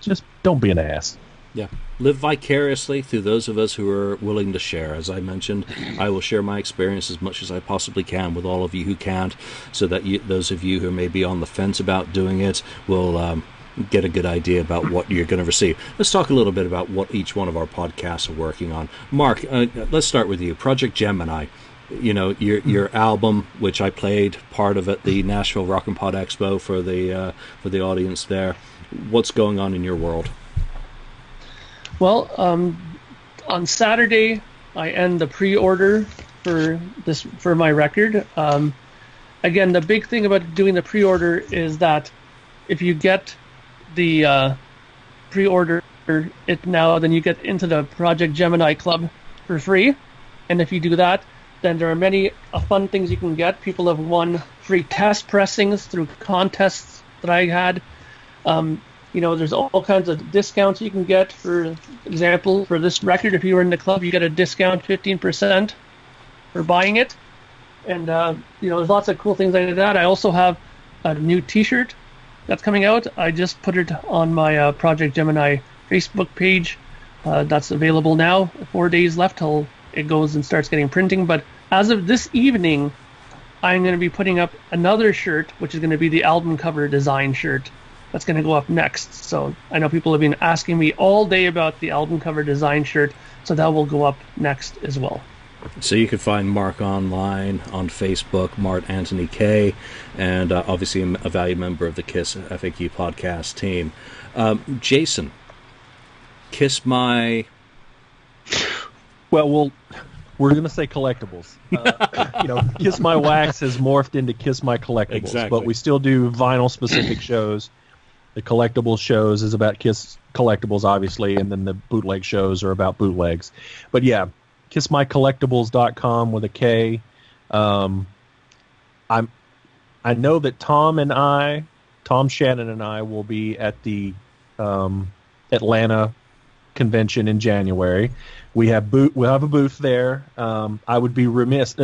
S2: just don't be an ass.
S1: Yeah. Live vicariously through those of us who are willing to share. As I mentioned, I will share my experience as much as I possibly can with all of you who can't, so that those of you who may be on the fence about doing it will get a good idea about what you're going to receive. Let's talk a little bit about what each one of our podcasts are working on. Mark, let's start with you. Project Gemini. Your album, which I played part of at the Nashville Rock and Pod Expo for the audience there. What's going on in your world?
S4: Well, on Saturday, I end the pre-order for my record. Again, the big thing about doing the pre-order is that if you get the pre-order it now, then you get into the Project Gemini Club for free. And if you do that, then there are many fun things you can get. People have won free test pressings through contests that I had. There's all kinds of discounts you can get. For example, for this record, if you were in the club, you get a discount 15% for buying it. And, there's lots of cool things like that. I also have a new T-shirt that's coming out. I just put it on my Project Gemini Facebook page. That's available now. 4 days left till it goes and starts getting printing. But as of this evening, I'm going to be putting up another shirt, which is going to be the album cover design shirt. That's going to go up next. So I know people have been asking me all day about the album cover design shirt, so that will go up next as well.
S1: So you can find Mark online on Facebook, Mart Anthony K, and obviously a valued member of the KissFAQ podcast team. Jason,
S2: Well, we're going to say collectibles. Kiss My Wax has morphed into Kiss My Collectibles,
S1: exactly.
S2: But we still do vinyl-specific shows. The collectible shows is about Kiss Collectibles, obviously, and then the bootleg shows are about bootlegs. But yeah, KissMyKollectibles.com with a K. I know that Tom Shannon and I will be at the Atlanta convention in January. We'll have a booth there. I would be remiss.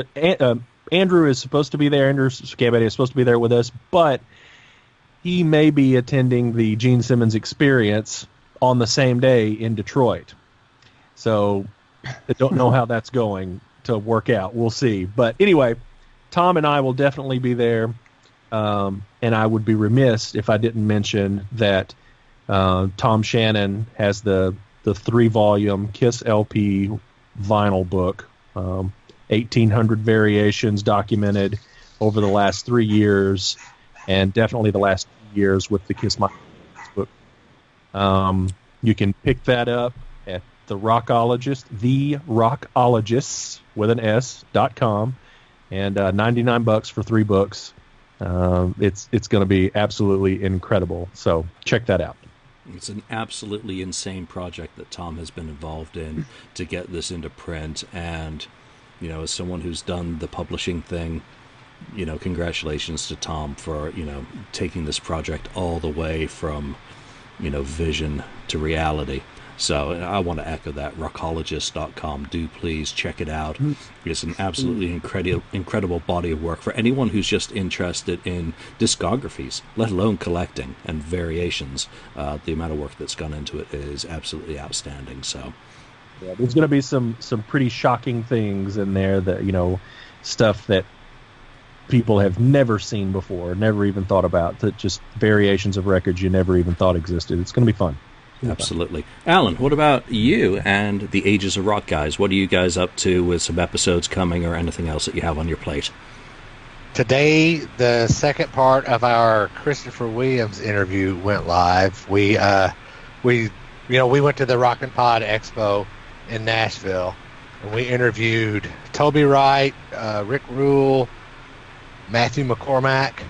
S2: Andrew is supposed to be there. Andrew Scabatti is supposed to be there with us, but he may be attending the Gene Simmons Experience on the same day in Detroit. So I don't know how that's going to work out. We'll see. But anyway, Tom and I will definitely be there. And I would be remiss if I didn't mention that Tom Shannon has the 3-volume Kiss LP vinyl book, 1,800 variations documented over the last 3 years, and definitely the last 2 years with the Kiss My book. You can pick that up at the Rockologists with an S.com, and $99 for 3 books. It's going to be absolutely incredible. So check that out.
S1: It's an absolutely insane project that Tom has been involved in to get this into print. And, as someone who's done the publishing thing, congratulations to Tom for, taking this project all the way from, vision to reality. So I want to echo that. Rockologist.com. Do please check it out. It's an absolutely incredible body of work for anyone who's just interested in discographies, let alone collecting and variations. The amount of work that's gone into it is absolutely outstanding. So
S2: yeah, there's going to be some pretty shocking things in there that, stuff that people have never seen before, never even thought about, that just variations of records you never even thought existed. It's going to be fun.
S1: Absolutely. Alan, what about you and the Ages of Rock guys? What are you guys up to with some episodes coming or anything else that you have on your plate?
S3: Today, the second part of our Christopher Williams interview went live. We went to the Rock and Pod Expo in Nashville, and we interviewed Toby Wright, Rick Rule, Matthew McCormack,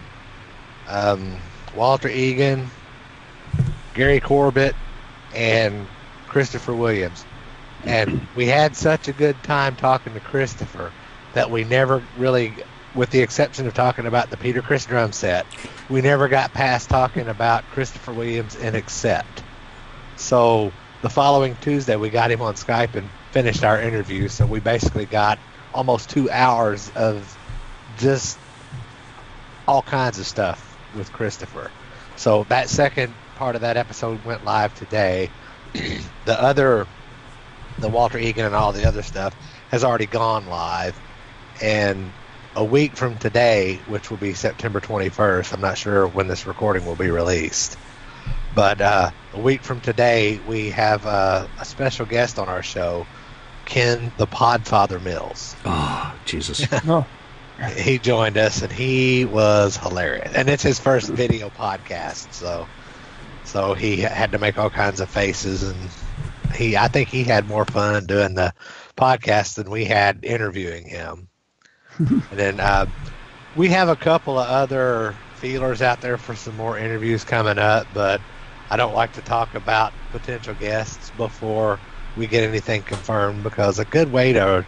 S3: Walter Egan, Gary Corbett, and Christopher Williams. And we had such a good time talking to Christopher that we never really with the exception of talking about the Peter Criss drum set, we never got past talking about Christopher Williams in Accept. So the following Tuesday, we got him on Skype and finished our interview. So we basically got almost 2 hours of just all kinds of stuff with Christopher. So that second part of that episode went live today. The Walter Egan and all the other stuff has already gone live. And a week from today, which will be September 21st, I'm not sure when this recording will be released, but a week from today, we have a special guest on our show, Ken the Podfather Mills.
S1: Oh, Jesus.
S2: Oh,
S3: He joined us, and he was hilarious. And it's his first video podcast, so he had to make all kinds of faces, and I think he had more fun doing the podcast than we had interviewing him. And then we have a couple of other feelers out there for some more interviews coming up, but I don't like to talk about potential guests before we get anything confirmed, because a good way to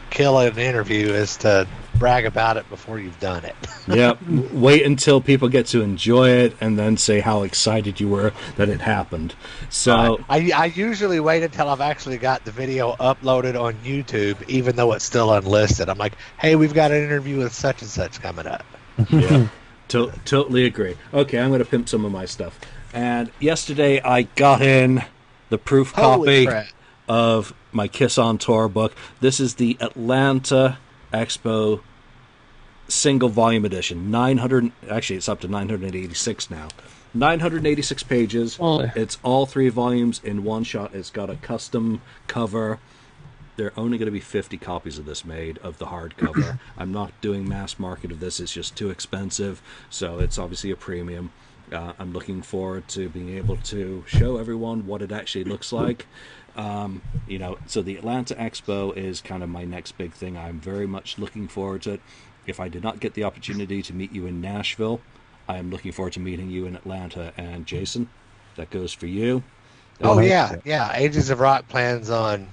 S3: kill an interview is to brag about it before you've done it.
S1: Yep. Wait until people get to enjoy it and then say how excited you were that it happened. So
S3: I usually wait until I've actually got the video uploaded on YouTube, even though it's still unlisted. I'm like, hey, we've got an interview with such and such coming up.
S1: yeah, totally agree. Okay, I'm going to pimp some of my stuff. And yesterday I got in the proof
S3: Holy
S1: copy
S3: crap.
S1: of my Kiss on Tour book. This is the Atlanta Expo single volume edition. 900, actually it's up to 986 now. 986 pages.
S4: Oh.
S1: It's all 3 volumes in one shot. It's got a custom cover. There are only going to be 50 copies of this made, of the hardcover. I'm not doing mass market of this. It's just too expensive. So it's obviously a premium. I'm looking forward to being able to show everyone what it actually looks like. So the Atlanta Expo is kind of my next big thing. I'm very much looking forward to it. If I did not get the opportunity to meet you in Nashville, I am looking forward to meeting you in Atlanta. And Jason, that goes for you.
S3: Oh, yeah. Ages of Rock plans on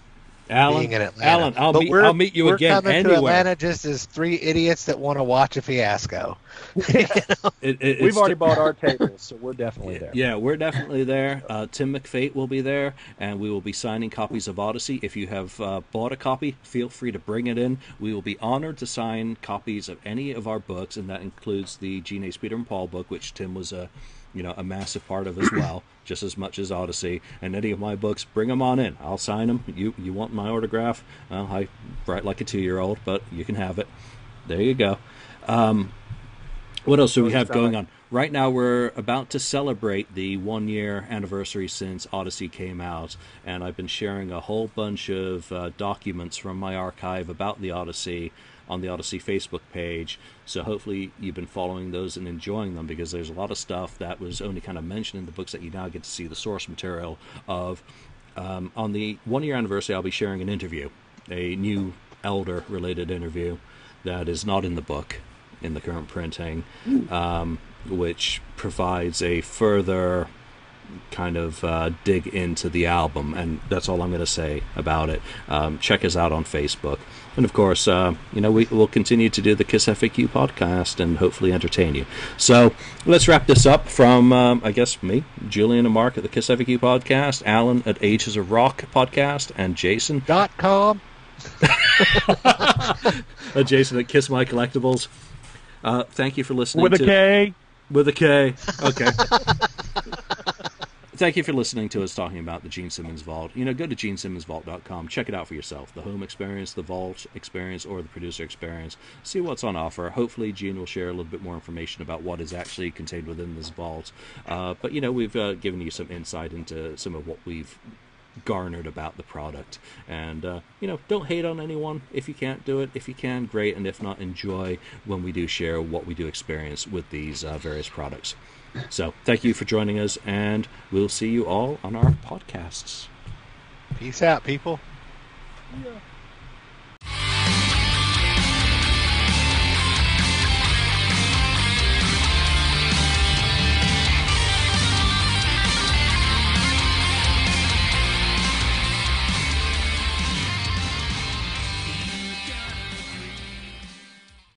S3: being in Atlanta.
S1: Alan, I'll meet you again
S3: We're coming
S1: anywhere.
S3: to Atlanta just as 3 idiots that want to watch a fiasco.
S2: we've already bought our tables, so we're definitely there.
S1: Yeah, we're definitely there. Tim McFate will be there, and we will be signing copies of Odyssey. If you have bought a copy, feel free to bring it in. We will be honored to sign copies of any of our books, and that includes the Gene A. Peter and Paul book, which Tim was a massive part of as well, just as much as Odyssey. And any of my books, bring them on in. I'll sign them. You want my autograph? Well, I write like a 2-year-old, but you can have it. There you go. What else do we have going on? Right now we're about to celebrate the 1-year anniversary since Odyssey came out, and I've been sharing a whole bunch of documents from my archive about the Odyssey on the Odyssey Facebook page. So hopefully you've been following those and enjoying them, because there's a lot of stuff that was only kind of mentioned in the books that you now get to see the source material of. On the 1-year anniversary, I'll be sharing an interview, a new Elder related interview that is not in the book in the current printing, which provides a further kind of dig into the album, and that's all I'm going to say about it. Check us out on Facebook, and of course we will continue to do the KissFAQ podcast and hopefully entertain you. So let's wrap this up from I guess me, Julian, and Mark at the KissFAQ podcast, Alan at Ages of Rock podcast, and Jason
S3: .com.
S1: Jason at KissMyKollectibles. Thank you for listening.
S2: With a K.
S1: With a K. Okay. Thank you for listening to us talking about the Gene Simmons Vault. Go to GeneSimmonsVault.com. Check it out for yourself. The home experience, the vault experience, or the producer experience. See what's on offer. Hopefully, Gene will share a little bit more information about what is actually contained within this vault. But we've given you some insight into some of what we've garnered about the product. And, don't hate on anyone if you can't do it. If you can, great. And if not, enjoy when we do share what we do experience with these various products. So thank you for joining us, and we'll see you all on our podcasts.
S3: Peace out, people.
S2: Yeah.